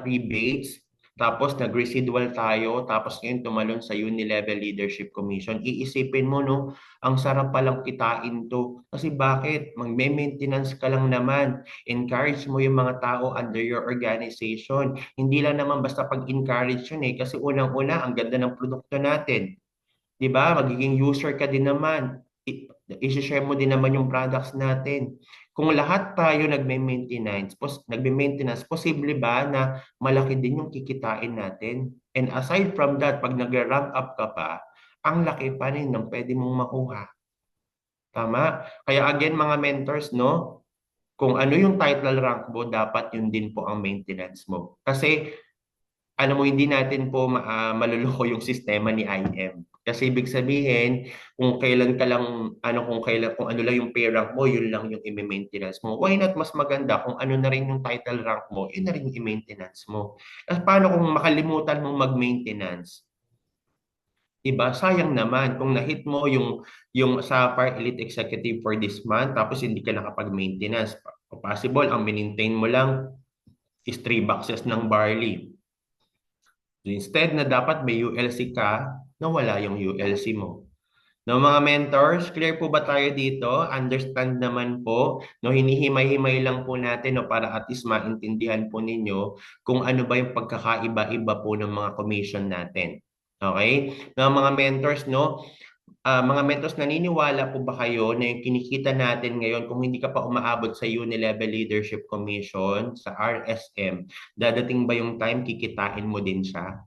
rebates, tapos nag-residual tayo, tapos ngayon tumalon sa Unilevel Leadership Commission. Iisipin mo, no, ang sarap palang kitain to. Kasi bakit? Magme-maintenance ka lang naman. Encourage mo yung mga tao under your organization. Hindi lang naman basta pag-encourage yun eh. Kasi unang-una, ang ganda ng produkto natin. Di ba? Magiging user ka din naman. I-share mo din naman yung products natin. Kung lahat tayo nagme-maintenance, posible ba na malaki din yung kikitain natin? And aside from that, pag nag-rank up ka pa, ang laki pa rin ng pwede mong makuha. Tama? Kaya again mga mentors, no? Kung ano yung title rank mo, dapat yun din po ang maintenance mo. Kasi alam mo, hindi natin po maluloko yung sistema ni IM. Kasi ibig sabihin, kung kailan ka lang, kung ano lang yung pay rank mo, yun lang yung i-maintenance mo. Why not mas maganda kung ano na rin yung title rank mo, yun na rin yung i-maintenance mo. At paano kung makalimutan mong mag-maintenance? Diba? Sayang naman kung na-hit mo yung Sapphire Elite Executive for this month tapos hindi ka nakapag-maintenance. Possible, ang maintain mo lang is 3 boxes ng barley. So instead na dapat may ULC ka, nawala yung ULC mo. No, mga mentors, clear po ba tayo dito? Understand naman po, no, hinihimay-himay lang po natin no, para at least maintindihan po ninyo kung ano ba yung pagkakaiba-iba po ng mga commission natin. Okay? No, mga mentors, no, mga mentors, naniniwala po ba kayo na yung kinikita natin ngayon, kung hindi ka pa umaabot sa Unilevel Leadership Commission, sa RSM, dadating ba yung time kikitain mo din siya?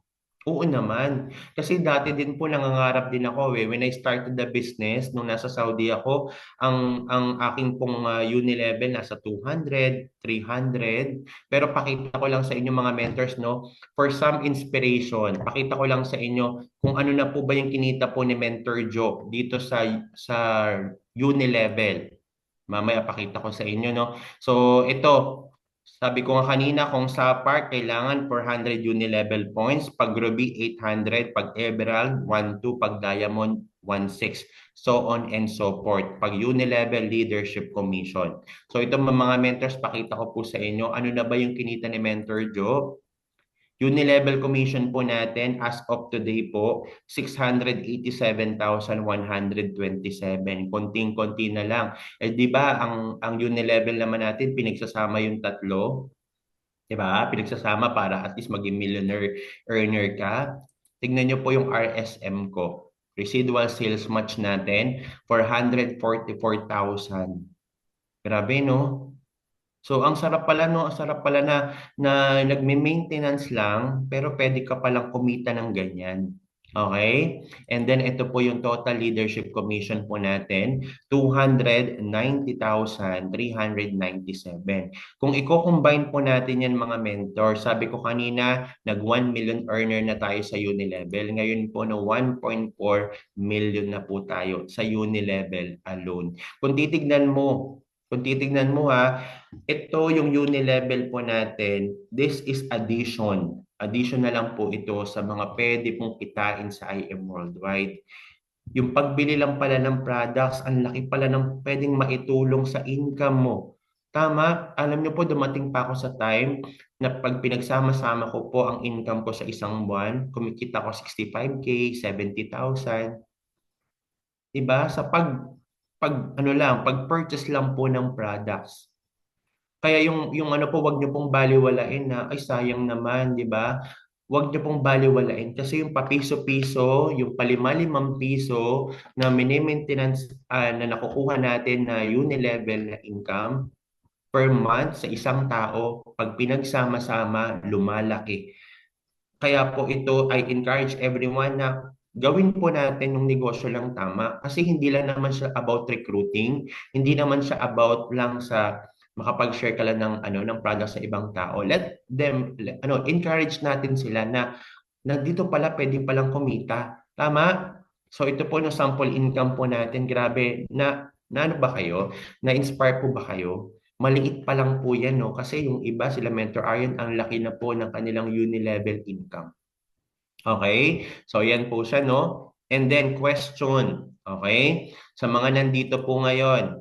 Oo naman. Kasi dati din po nangangarap din ako eh. When I started the business, nung nasa Saudi ako, ang aking pong Unilevel nasa 200, 300. Pero pakita ko lang sa inyo mga mentors, no? For some inspiration, pakita ko lang sa inyo kung ano na po ba yung kinita po ni Mentor Joe dito sa Unilevel. Mamaya pakita ko sa inyo, no? So, ito, sabi ko nga kanina, kung sa park, kailangan 400 Unilevel points. Pag Ruby, 800. Pag Emerald, 1,2. Pag Diamond, 1,6. So on and so forth. Pag Unilevel Leadership Commission. So ito mga mentors, pakita ko po sa inyo. Ano na ba yung kinita ni Mentor Joe? Unilevel commission po natin as of today po, 687,127. Konting-konti na lang. Eh di ba ang Unilevel naman natin pinagsasama yung tatlo? 'Di ba? Pinagsasama para at least maging millionaire earner ka. Tignan niyo po yung RSM ko. Residual sales match natin, 444,000. Grabe, no? So, ang sarap pala, no? Ang sarap pala na nagme-maintenance lang, pero pwede ka palang kumita ng ganyan. Okay? And then, ito po yung total leadership commission po natin, 290,397. Kung i-combine po natin yan mga mentor, sabi ko kanina, nag 1 million earner na tayo sa Unilevel. Ngayon po, no, 1.4 million na po tayo sa Unilevel alone. Kung titignan mo ha, ito yung Unilevel po natin. This is addition. Addition na lang po ito sa mga pwede pong kitain sa IM Worldwide. Yung pagbili lang pala ng products, ang laki pala ng pwedeng maitulong sa income mo. Tama, alam niyo po, dumating pa ako sa time na pag pinagsama-sama ko po ang income ko sa isang buwan, kumikita ko 65K, 70,000. Diba? Pag-purchase lang po ng products. Kaya yung ano po, wag niyo pong baliwalain na ay sayang naman, 'di ba? Wag niyo pong baliwalain kasi yung papiso-piso, yung palima-limang piso na mini-maintenance na nakukuha natin na Unilevel na income per month sa isang tao, pag pinagsama-sama, lumalaki. Kaya po ito, I encourage everyone na gawin po natin yung negosyo lang tama kasi hindi lang naman siya about recruiting, hindi naman siya about lang sa makapag-share ka lang ng product sa ibang tao. Let them encourage natin sila na dito pala pwede palang kumita. Tama? So ito po yung sample income po natin. Grabe, na ano ba kayo? Na-inspire po ba kayo? Maliit pa lang po yan, no? Kasi yung iba, sila Mentor Aryan, ang laki na po ng kanilang Unilevel income. Okay? So, yan po siya, no? And then, question. Okay? Sa mga nandito po ngayon,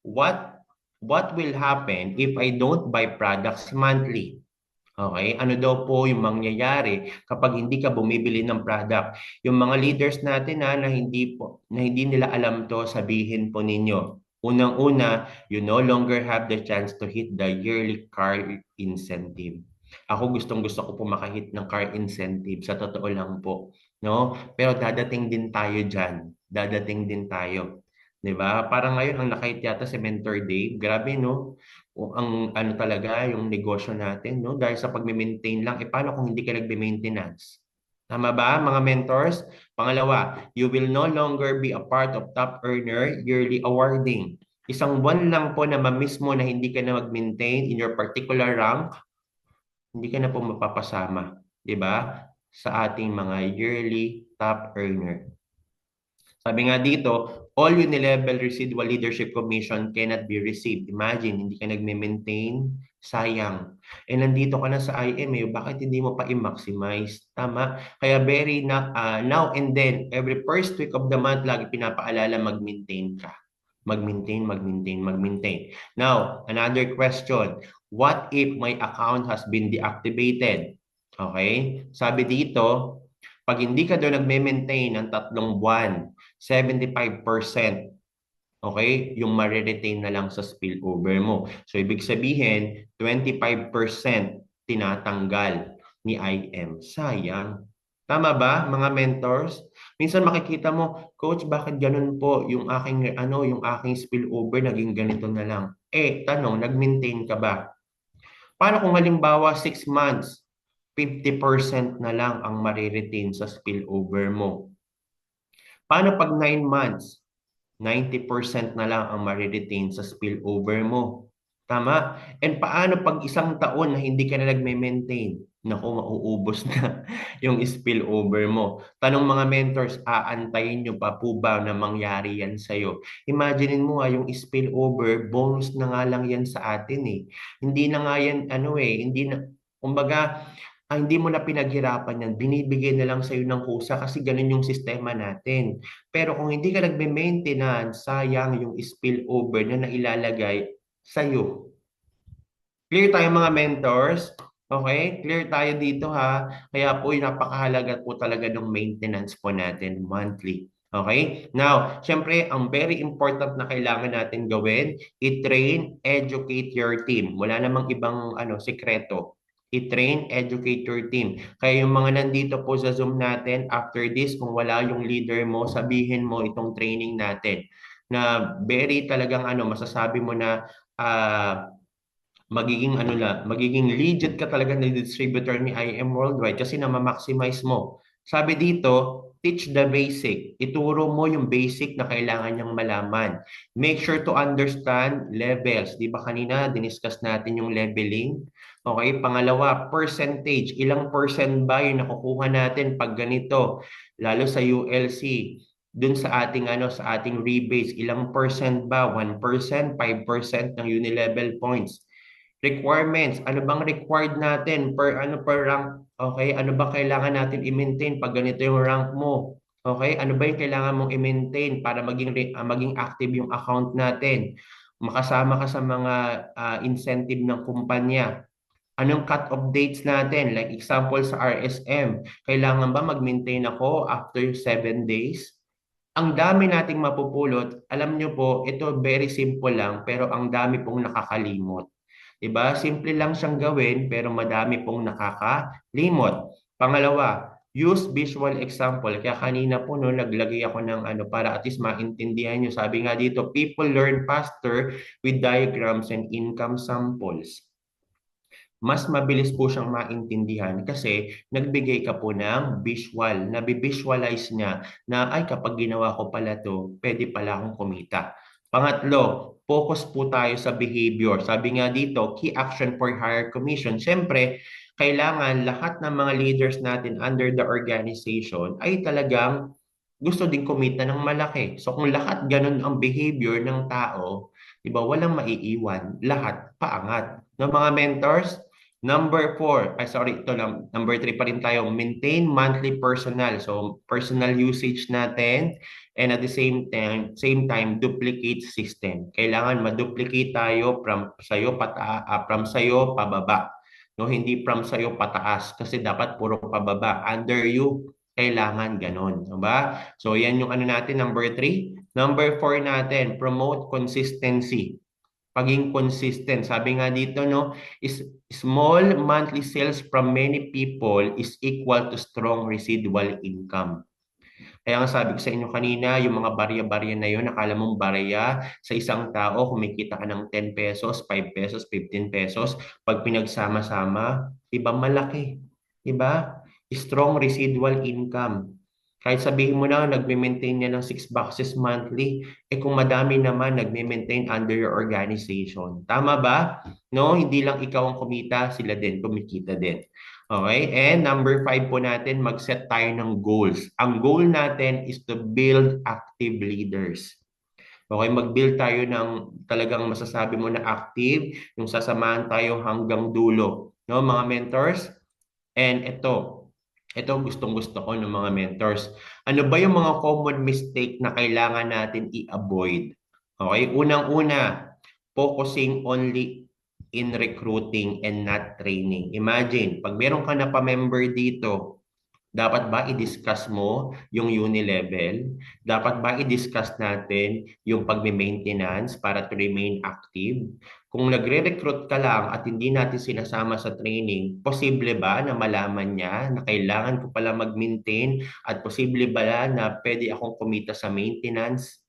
what will happen if I don't buy products monthly? Okay? Ano daw po yung mangyayari kapag hindi ka bumibili ng product? Yung mga leaders natin na hindi nila alam to, sabihin po ninyo. Unang-una, you no longer have the chance to hit the yearly car incentive. Ako gustong-gusto ko po makahit ng car incentive, sa totoo lang po, no? Pero dadating din tayo diyan. Dadating din tayo. 'Di ba? Parang ngayon ang nakahit yata si Mentor Dave. Grabe, no? O ang ano talaga yung negosyo natin, no? Dahil sa pagme-maintain lang, paano kung hindi ka nagbe-maintenance? Tama ba, mga mentors? Pangalawa, you will no longer be a part of top earner yearly awarding. Isang buwan lang po na ma-miss mo na hindi ka na mag-maintain in your particular rank, hindi ka na po mapapasama. 'di ba? Sa ating mga yearly top earner. Sabi nga dito, all unilevel residual leadership commission cannot be received. Imagine, hindi ka nagme-maintain, sayang. Eh nandito ka na sa IMA, bakit hindi mo pa i-maximize? Tama? Kaya now and then, every first week of the month, lagi pinapaalala mag-maintain ka. Mag-maintain, mag-maintain, mag-maintain. Now, another question. What if my account has been deactivated? Okay? Sabi dito, pag hindi ka doon nagme-maintain ng 3 buwan, 75%, okay, yung mariretain na lang sa spillover mo. So, ibig sabihin, 25% tinatanggal ni IM. Sayang. Tama ba, mga mentors? Minsan makikita mo, Coach, bakit ganun po yung aking spillover naging ganito na lang? Eh, tanong, nag-maintain ka ba? Paano kung halimbawa 6 months, 50% na lang ang mariretain sa spillover mo? Paano pag 9 months, 90% na lang ang mariretain sa spillover mo? Tama? And paano pag 1 taon na hindi ka na nagme-maintain? Naku, mauubos na yung spillover mo. Tanong mga mentors, aantayin nyo pa po ba na mangyari yan sa'yo? Imaginein mo yung spillover, bonus na nga lang yan sa atin eh. Hindi na nga yan, hindi na, kumbaga, hindi mo na pinaghirapan yan, binibigay na lang sa'yo ng kusa kasi ganun yung sistema natin. Pero kung hindi ka nagme-maintenance, sayang yung spillover na nailalagay sa'yo. Clear tayo mga mentors? Okay? Clear tayo dito ha. Kaya po napakahalaga po talaga ng maintenance po natin monthly. Okay? Now, syempre, ang very important na kailangan natin gawin, i-train, educate your team. Wala namang ibang sikreto. I-train, educate your team. Kaya yung mga nandito po sa Zoom natin, after this, kung wala yung leader mo, sabihin mo itong training natin na very talagang masasabi mo na magiging legit ka talaga na distributor ni IM Worldwide kasi na-maximize mo. Sabi dito, teach the basic. Ituro mo yung basic na kailangan niyang malaman. Make sure to understand levels. Di ba kanina, diniscuss natin yung leveling? Okay, pangalawa, percentage. Ilang percent ba yung nakukuha natin pag ganito? Lalo sa ULC. Dun sa ating rebates, ilang percent ba? 1%, 5% ng unilevel points. Requirements, ano bang required natin per rank? Okay, ano ba kailangan natin i-maintain pag ganito yung rank mo? Okay, ano ba yung kailangan mong i-maintain para maging active yung account natin? Makasama ka sa mga incentive ng kumpanya. Anong cut-off dates natin? Like example sa RSM, kailangan ba mag-maintain ako after 7 days? Ang dami nating mapupulot. Alam nyo po, ito very simple lang, pero ang dami pong nakakalimot. Diba? Simple lang siyang gawin, pero madami pong nakakalimot. Pangalawa, use visual example. Kaya kanina po naglagay ako ng para at least maintindihan nyo. Sabi nga dito, people learn faster with diagrams and income samples. Mas mabilis po siyang maintindihan kasi nagbigay ka po ng visual. Nabi-visualize niya na ay kapag ginawa ko pala to, pwede pala akong kumita. Pangatlo, focus po tayo sa behavior. Sabi nga dito, key action for higher commission. Siyempre, kailangan lahat ng mga leaders natin under the organization ay talagang gusto din kumita ng malaki. So kung lahat ganun ang behavior ng tao, di ba, walang maiiwan. Lahat paangat. No, mga mentors? Number 4, ito lang, number 3 pa rin tayo, maintain monthly personal. So, personal usage natin and at the same time, duplicate system. Kailangan ma-duplicate tayo from sa'yo pababa. No, hindi from sa'yo pataas kasi dapat puro pababa. Under you, kailangan ganon. Diba? So, yan yung natin, number 3. Number 4 natin, promote consistency. Paging consistent. Sabi nga dito, is small monthly sales from many people is equal to strong residual income. Kaya nga sabi ko sa inyo kanina, yung mga barya-barya na yun, akala mong barya sa isang tao, kumikita ka ng 10 pesos, 5 pesos, 15 pesos, pag pinagsama-sama, iba malaki. Diba? Strong residual income. Kahit sabihin mo na, nagme-maintain niya ng 6 boxes monthly, kung madami naman nagme-maintain under your organization. Tama ba? No, hindi lang ikaw ang kumita, sila din kumikita din. Okay? And number 5 po natin, mag-set tayo ng goals. Ang goal natin is to build active leaders. Okay, mag-build tayo ng talagang masasabi mo na active, yung sasamahan tayo hanggang dulo. No, mga mentors? And ito gustong-gusto ko ng mga mentors. Ano ba yung mga common mistake na kailangan natin i-avoid? Okay, unang-una, focusing only in recruiting and not training. Imagine, pag meron ka na pa-member dito, dapat ba i-discuss mo yung uni level? Dapat ba i-discuss natin yung pagme-maintenance para to remain active? Kung nagre-recruit ka lang at hindi natin sinasama sa training, posible ba na malaman niya na kailangan ko pala mag-maintain at posible ba na pwede akong kumita sa maintenance?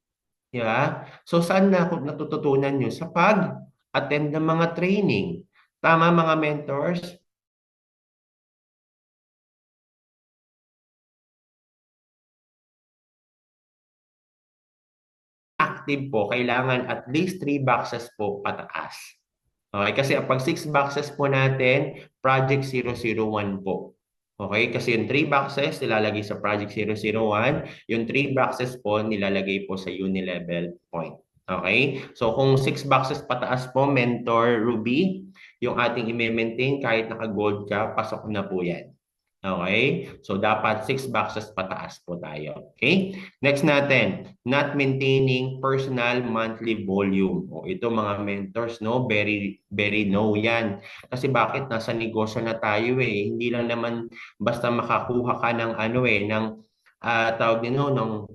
Di ba? So saan na ako natututunan nyo? Sa pag-attend ng mga training. Tama mga mentors? Active po, kailangan at least 3 boxes po pataas. Okay, kasi pag 6 boxes po natin, Project 001 po. Okay, kasi yung 3 boxes nilalagay sa Project 001, yung 3 boxes po nilalagay po sa Unilevel Point. Okay, so kung 6 boxes pataas po, Mentor Ruby, yung ating i-maintain kahit naka-gold ka, pasok na po yan. Okay? So, dapat 6 boxes pataas po tayo. Okay? Next natin, not maintaining personal monthly volume. O, ito mga mentors, no? Very, very no yan. Kasi bakit? Nasa negosyo na tayo eh. Hindi lang naman basta makakuha ka ng ano eh, ng tawag din no, ng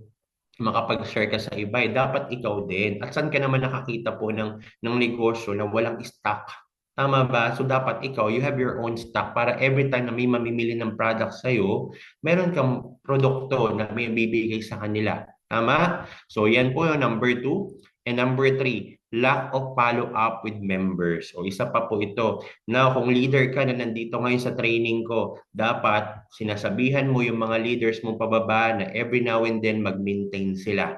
makapag-share ka sa iba eh. Dapat ikaw din. At saan ka naman nakakita po ng negosyo na walang stock? Tama ba? So dapat ikaw, you have your own stock para every time na may mamimili ng product sa'yo, meron kang produkto na may bibigay sa kanila. Tama? So yan po yung number 2. And number 3, lack of follow-up with members. O isa pa po ito, na kung leader ka na nandito ngayon sa training ko, dapat sinasabihan mo yung mga leaders mong pababa na every now and then mag-maintain sila.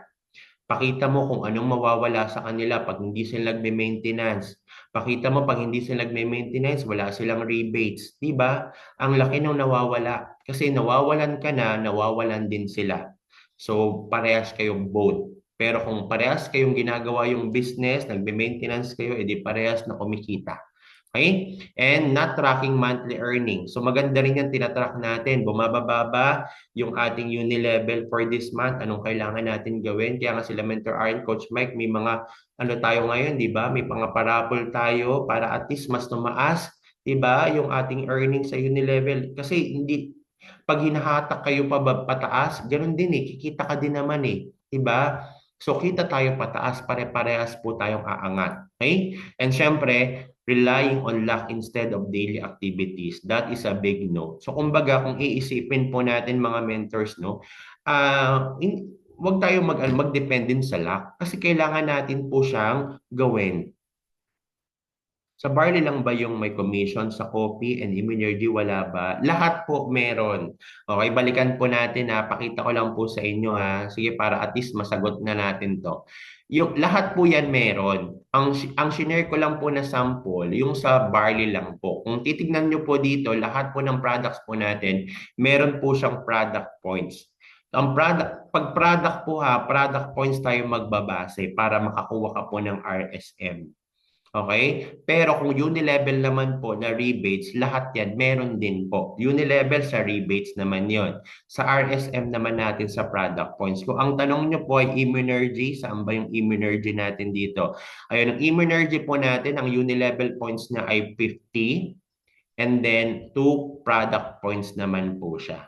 Pakita mo kung anong mawawala sa kanila pag hindi sila nagme-maintenance. Pakita mo pag hindi sila nagme-maintenance, wala silang rebates. Di ba? Ang laki ng nawawala. Kasi nawawalan ka na, nawawalan din sila. So, parehas kayong both. Pero kung parehas kayong ginagawa yung business, nagme-maintenance kayo, edi parehas na kumikita. Okay? And not tracking monthly earnings. So maganda rin yan tinatrack natin. Bumababa ba yung ating uni level for this month? Anong kailangan natin gawin? Kaya nga sila Mentor Aaron, Coach Mike, may mga ano tayo ngayon, di ba? May mga parabol tayo para at least mas tumaas, di ba? Yung ating earnings sa uni level. Kasi hindi, pag hinahatak kayo pataas, ganun din eh. Kikita ka din naman eh. Di ba? So kita tayo pataas, pare-parehas po tayong aangat. Okay? And syempre, relying on luck instead of daily activities. That is a big no. So kumbaga, kung iisipin po natin mga mentors, no, wag tayo mag-depend din sa luck kasi kailangan natin po siyang gawin. Sa barley lang ba yung may commission? Sa coffee and immunology wala ba? Lahat po meron. Okay, balikan po natin ha. Pakita ko lang po sa inyo ha. Sige, para at least masagot na natin to. Yung, lahat po yan meron. Ang shinare ko lang po na sample, yung sa barley lang po. Kung titignan nyo po dito, lahat po ng products po natin, meron po siyang product points. Ang pag product po ha, product points tayo magbabase para makakuha ka po ng RSM. Okay? Pero kung unilevel naman po na rebates, lahat yan meron din po. Unilevel sa rebates naman yon. Sa RSM naman natin sa product points. Kung ang tanong nyo po ay Immunergy, saan ba yung Immunergy natin dito? Ayun, ang Immunergy po natin, ang unilevel points na ay 50 and then 2 product points naman po siya.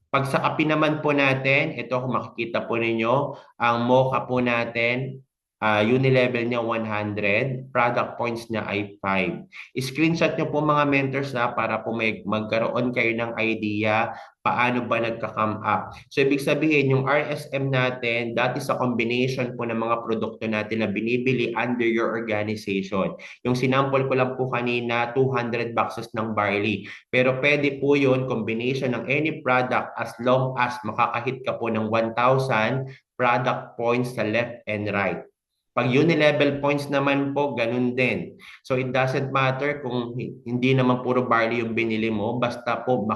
Pag sa kape naman po natin, ito kung makikita po ninyo, ang mocha po natin, unilevel niya 100, product points niya ay 5. Screenshot niyo po mga mentors para po magkaroon kayo ng idea paano ba nagka-come up. So ibig sabihin yung RSM natin, that is a combination po ng mga produkto natin na binibili under your organization. Yung sinample ko lang po kanina, 200 boxes ng barley. Pero pwede po yun, combination ng any product as long as makakahit ka po ng 1,000 product points sa left and right. Pag uni-level points naman po, ganun din. So it doesn't matter kung hindi naman puro barley yung binili mo, basta po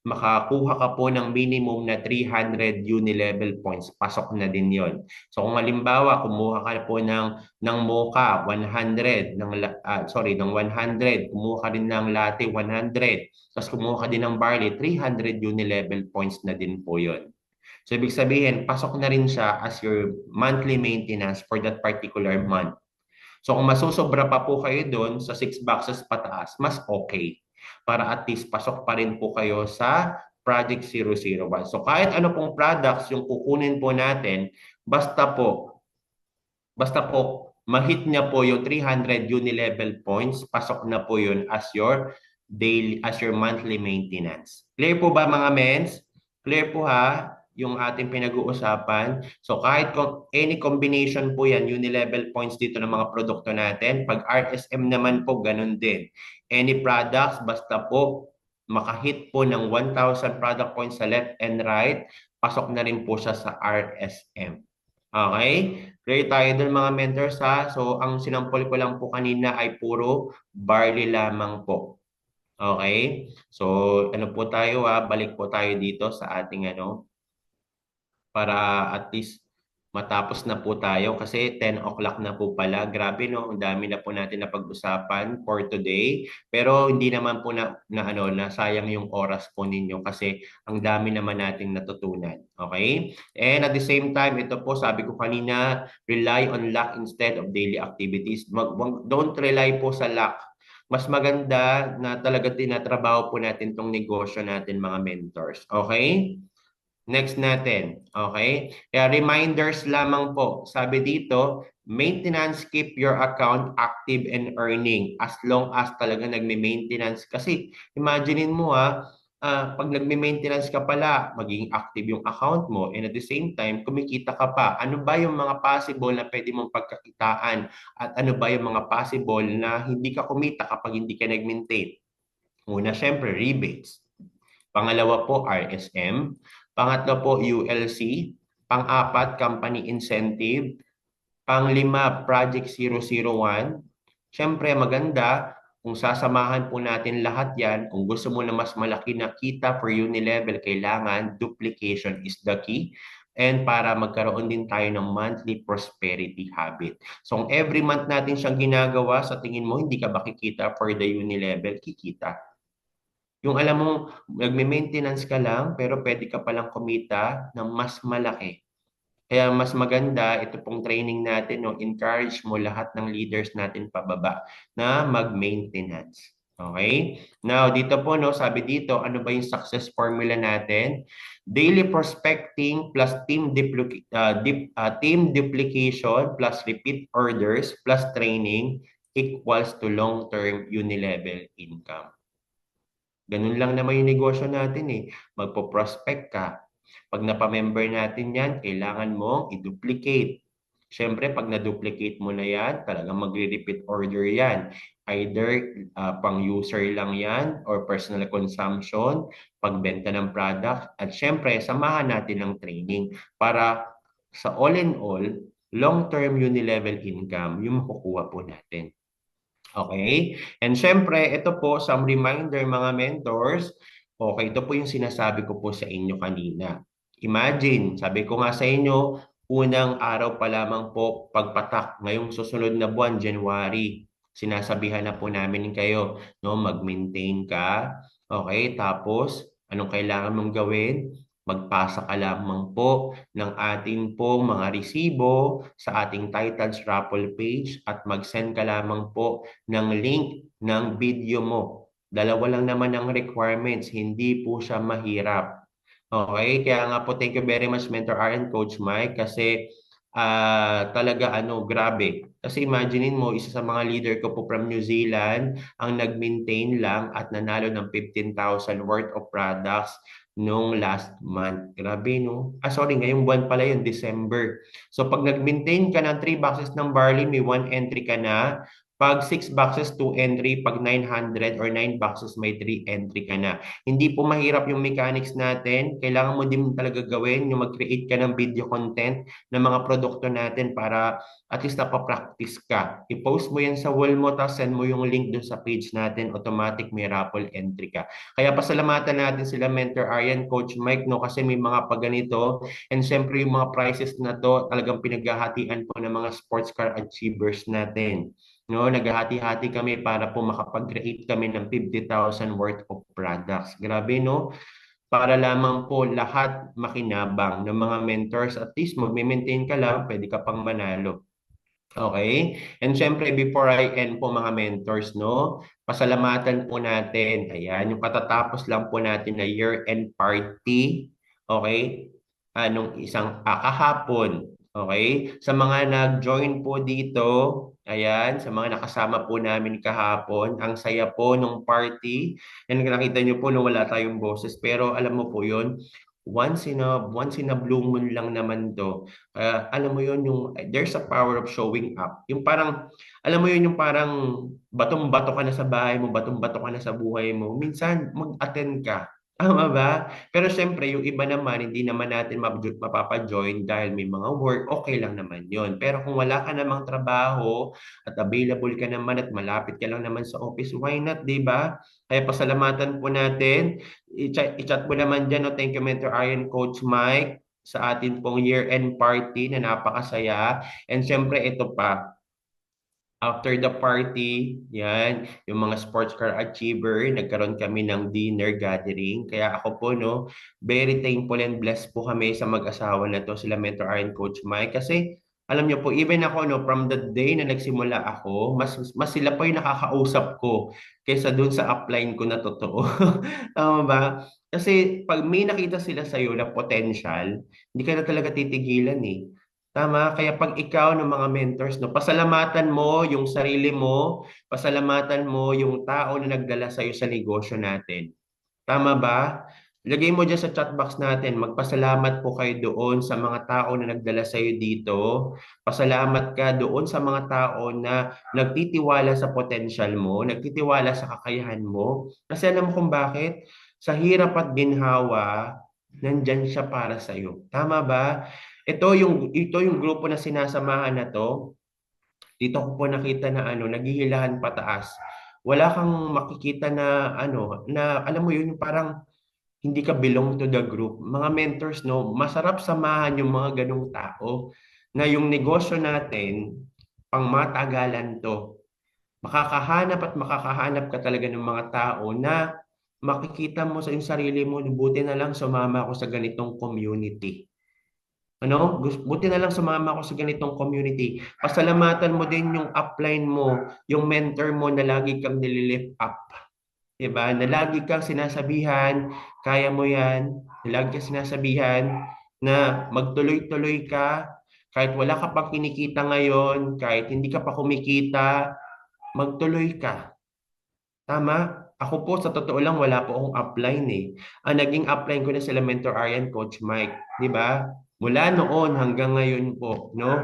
makakuha ka po ng minimum na 300 uni-level points, pasok na din yon. So kung halimbawa, kumuha ka po ng mocha 100, ng 100, kumuha ka din ng latte 100, tapos kumuha ka din ng barley, 300 uni-level points na din po yon. So, ibig sabihin, pasok na rin siya as your monthly maintenance for that particular month. So, kung masusobra pa po kayo doon sa 6 boxes pataas, mas okay. Para at least pasok pa rin po kayo sa Project 001. So, kahit ano pong products yung kukunin po natin, basta po, ma-hit niya po yung 300 uni-level points, pasok na po yun as your monthly maintenance. Clear po ba mga mens? Clear po ha? Yung ating pinag-uusapan. So kahit any combination po yan, uni-level points dito ng mga produkto natin. Pag RSM naman po, ganun din. Any products, basta po makahit po ng 1,000 product points sa left and right, pasok na rin po siya sa RSM. Okay? Clear tayo dun mga mentors ha. So ang sinampol ko lang po kanina ay puro barley lamang po. Okay? So ano po tayo ha, balik po tayo dito sa ating para at least matapos na po tayo kasi 10 o'clock na po pala. Grabe no, ang dami na po natin na pag-usapan for today. Pero hindi naman po na sayang yung oras po ninyo kasi ang dami naman nating natutunan. Okay? And at the same time, ito po sabi ko kanina, rely on luck instead of daily activities. Don't rely po sa luck. Mas maganda na talaga tinatrabaho po natin tong negosyo natin mga mentors. Okay? Next natin, okay? Kaya reminders lamang po. Sabi dito, maintenance, keep your account active and earning as long as talaga nagme-maintenance. Kasi imaginein mo pag nagme-maintenance ka pala, magiging active yung account mo and at the same time, kumikita ka pa. Ano ba yung mga possible na pwede mong pagkakitaan at ano ba yung mga possible na hindi ka kumita kapag hindi ka nag-maintain? Una, syempre, rebates. Pangalawa po, RSM. Pangatlo po, ULC. Pang-apat, company incentive. Pang-lima, Project 001. Siyempre, maganda kung sasamahan po natin lahat yan. Kung gusto mo na mas malaki na kita per uni-level, kailangan duplication is the key. And para magkaroon din tayo ng monthly prosperity habit. So, kung every month natin siyang ginagawa, sa tingin mo, hindi ka ba kikita for the uni-level? Kikita. Yung alam mong nagme-maintenance ka lang pero pwede ka palang kumita ng mas malaki. Kaya mas maganda ito pong training natin, no, encourage mo lahat ng leaders natin pababa na mag-maintenance. Okay? Now, dito po, no, sabi dito, ano ba yung success formula natin? Daily prospecting plus team duplication plus repeat orders plus training equals to long-term uni-level income. Ganun lang naman yung negosyo natin eh. Magpo-prospect ka. Pag napamember natin yan, kailangan mong i-duplicate. Siyempre, pag na-duplicate mo na yan, talagang magre-repeat order yan. Either pang-user lang yan or personal consumption, pagbenta ng product. At siyempre, samahan natin ng training para sa all in all, long-term uni-level income yung makukuha po natin. Okay? And syempre, ito po, some reminder mga mentors. Okay, ito po yung sinasabi ko po sa inyo kanina. Imagine, sabi ko nga sa inyo, unang araw pa lamang po pagpatak ngayong susunod na buwan, January. Sinasabihan na po namin kayo, no, mag-maintain ka. Okay, tapos anong kailangan mong gawin? Magpasa ka lamang po ng ating pong mga resibo sa ating titles raffle page at mag-send ka lamang po ng link ng video mo. Dalawa lang naman ang requirements, hindi po siya mahirap. Okay, kaya nga po thank you very much Mentor R and Coach Mike kasi talaga grabe. Kasi imaginein mo, isa sa mga leader ko po from New Zealand ang nag-maintain lang at nanalo ng 15,000 worth of products nung last month. Grabe, no? Sorry, ngayong buwan pala yun, December. So, pag nag-maintain ka ng 3 boxes ng barley, may 1 entry ka na. Pag 6 boxes, 2 entry. Pag 900 or 9 boxes, may 3 entry ka na. Hindi po mahirap yung mechanics natin. Kailangan mo din talaga gawin yung mag-create ka ng video content ng mga produkto natin para at least napapractice ka. I-post mo yan sa wall mo, tapos send mo yung link dun sa page natin, automatic may raffle entry ka. Kaya pasalamatan natin sila Mentor Aryan, Coach Mike, no, kasi may mga paganito. And syempre yung mga prizes na to, talagang pinaghahatian po ng mga sports car achievers natin. No, naghahati-hati kami para po makapag-create kami ng 50,000 worth of products. Grabe, no? Para lamang po lahat makinabang ng mga mentors. At least magme-maintain ka lang, pwede ka pang manalo. Okay? And syempre, before I end po mga mentors, no? Pasalamatan po natin. Ayan, yung katatapos lang po natin na year-end party. Okay? Anong kahapon. Okay? Sa mga nag-join po dito, ayan, sa mga nakasama po namin kahapon, ang saya po nung party. And nakita nyo po nung wala tayong boses. Pero alam mo po yun, once in a blue moon lang naman to. Alam mo yun, there's a power of showing up. Yung parang, alam mo yun, yung parang batong-bato ka na sa bahay mo, batong-bato ka na sa buhay mo. Minsan, mag-attend ka. Tama ba? Pero syempre, yung iba naman, hindi naman natin mapapa-join dahil may mga work, okay lang naman yun. Pero kung wala ka namang trabaho at available ka naman at malapit ka lang naman sa office, why not, di ba? Kaya pasalamatan po natin. I-chat mo naman dyan, no? Thank you, Mentor Iron Coach Mike, sa atin pong year-end party na napakasaya. And syempre, ito pa, after the party, yan, yung mga sports car achiever, nagkaroon kami ng dinner gathering. Kaya ako po, no, very thankful and blessed po kami sa mag-asawa na to, sila Mentor Iron Coach Mike. Kasi, alam niyo po, even ako, no, from the day na nagsimula ako, mas sila pa yung nakakausap ko kaysa dun sa upline ko na totoo. Tama ba? Kasi pag may nakita sila sa'yo na potential, hindi ka na talaga titigilan eh. Tama, kaya pag ikaw ng mga mentors, no, pasalamatan mo yung sarili mo, pasalamatan mo yung tao na nagdala sa'yo sa negosyo natin. Tama ba? Lagay mo dyan sa chat box natin, magpasalamat po kayo doon sa mga tao na nagdala sa'yo dito. Pasalamat ka doon sa mga tao na nagtitiwala sa potential mo, nagtitiwala sa kakayahan mo. Kasi alam mo kung bakit? Sa hirap at ginhawa, nandyan siya para sa'yo. Tama ba? Ito yung grupo na sinasamahan na to. Dito ko po nakita na naghihilahan pataas. Wala kang makikita na na alam mo yun, yung parang hindi ka belong to the group. Mga mentors, no, masarap samahan yung mga ganong tao na yung negosyo natin, pang matagalan to. Makakahanap at makakahanap ka talaga ng mga tao na makikita mo sa yung sarili mo, buti na lang sumama ako sa ganitong community. Buti na lang sumama ako sa ganitong community. Pasalamatan mo din yung upline mo, yung mentor mo na lagi kang nililift up. Diba? Na lagi kang sinasabihan, kaya mo yan. Na lagi kang sinasabihan na magtuloy-tuloy ka. Kahit wala ka pang kinikita ngayon, kahit hindi ka pa kumikita, magtuloy ka. Tama? Ako po, sa totoo lang, wala po akong upline eh. Ang naging upline ko na sila Mentor Aryan, Coach Mike. Di ba? Mula noon hanggang ngayon po, no?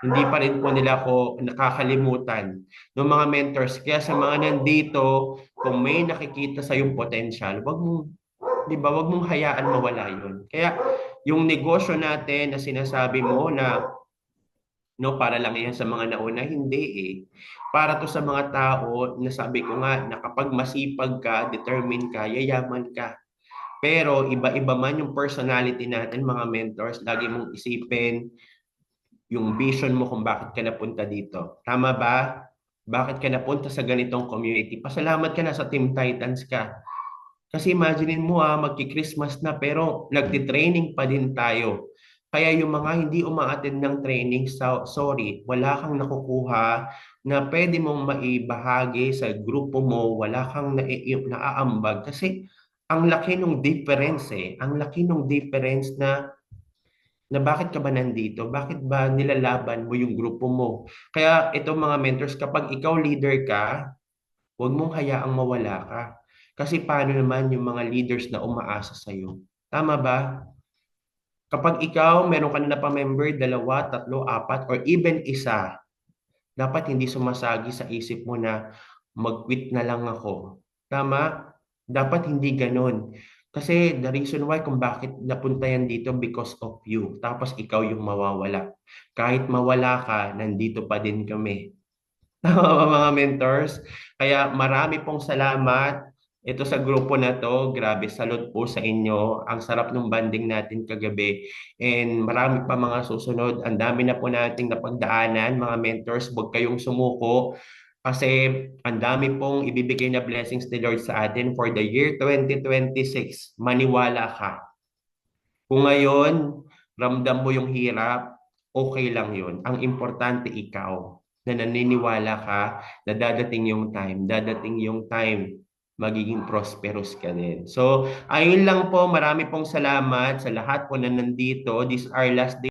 Hindi pa rin po nila ako nakakalimutan ng mga mentors. Kaya sa mga nandito, kung may nakikita sa yung potential, wag mong, di ba, wag mong hayaan mawala yun. Kaya yung negosyo natin na sinasabi mo na no, para lang yan sa mga nauna, hindi eh. Para to sa mga tao na sabi ko nga, na kapag masipag ka, determined ka, yayaman ka. Pero iba-iba man yung personality natin, mga mentors, lagi mong isipin yung vision mo kung bakit ka napunta dito. Tama ba? Bakit ka napunta sa ganitong community? Pasalamat ka na sa Team Titans ka. Kasi imaginein mo magki-Christmas na pero nagti-training pa din tayo. Kaya yung mga hindi uma-attend ng training, sorry, wala kang nakukuha na pwede mong maibahagi sa grupo mo, wala kang naaambag kasi ang laki ng difference eh. Ang laki ng difference na bakit ka ba nandito? Bakit ba nilalaban mo yung grupo mo? Kaya itong mga mentors, kapag ikaw leader ka, huwag mong hayaang mawala ka. Kasi paano naman yung mga leaders na umaasa sa iyo? Tama ba? Kapag ikaw, meron ka na pa-member, dalawa, tatlo, apat, or even isa, Dapat hindi sumasagi sa isip mo na mag-quit na lang ako. Tama? Dapat hindi ganun. Kasi the reason why kung bakit napunta yan dito because of you. Tapos ikaw yung mawawala. Kahit mawala ka, nandito pa din kami. Tama ba mga mentors? Kaya marami pong salamat. Ito sa grupo na to, grabe, salute po sa inyo. Ang sarap ng banding natin kagabi. And marami pa mga susunod. Ang dami na po nating napagdaanan, mga mentors. Huwag kayong sumuko. Kasi ang dami pong ibibigay na blessings ni Lord sa atin for the year 2026. Maniwala ka. Kung ngayon, ramdam mo yung hirap, okay lang yun. Ang importante ikaw, na naniniwala ka na dadating yung time, magiging prosperous ka din. So, ayun lang po, marami pong salamat sa lahat po na nandito. This is our last day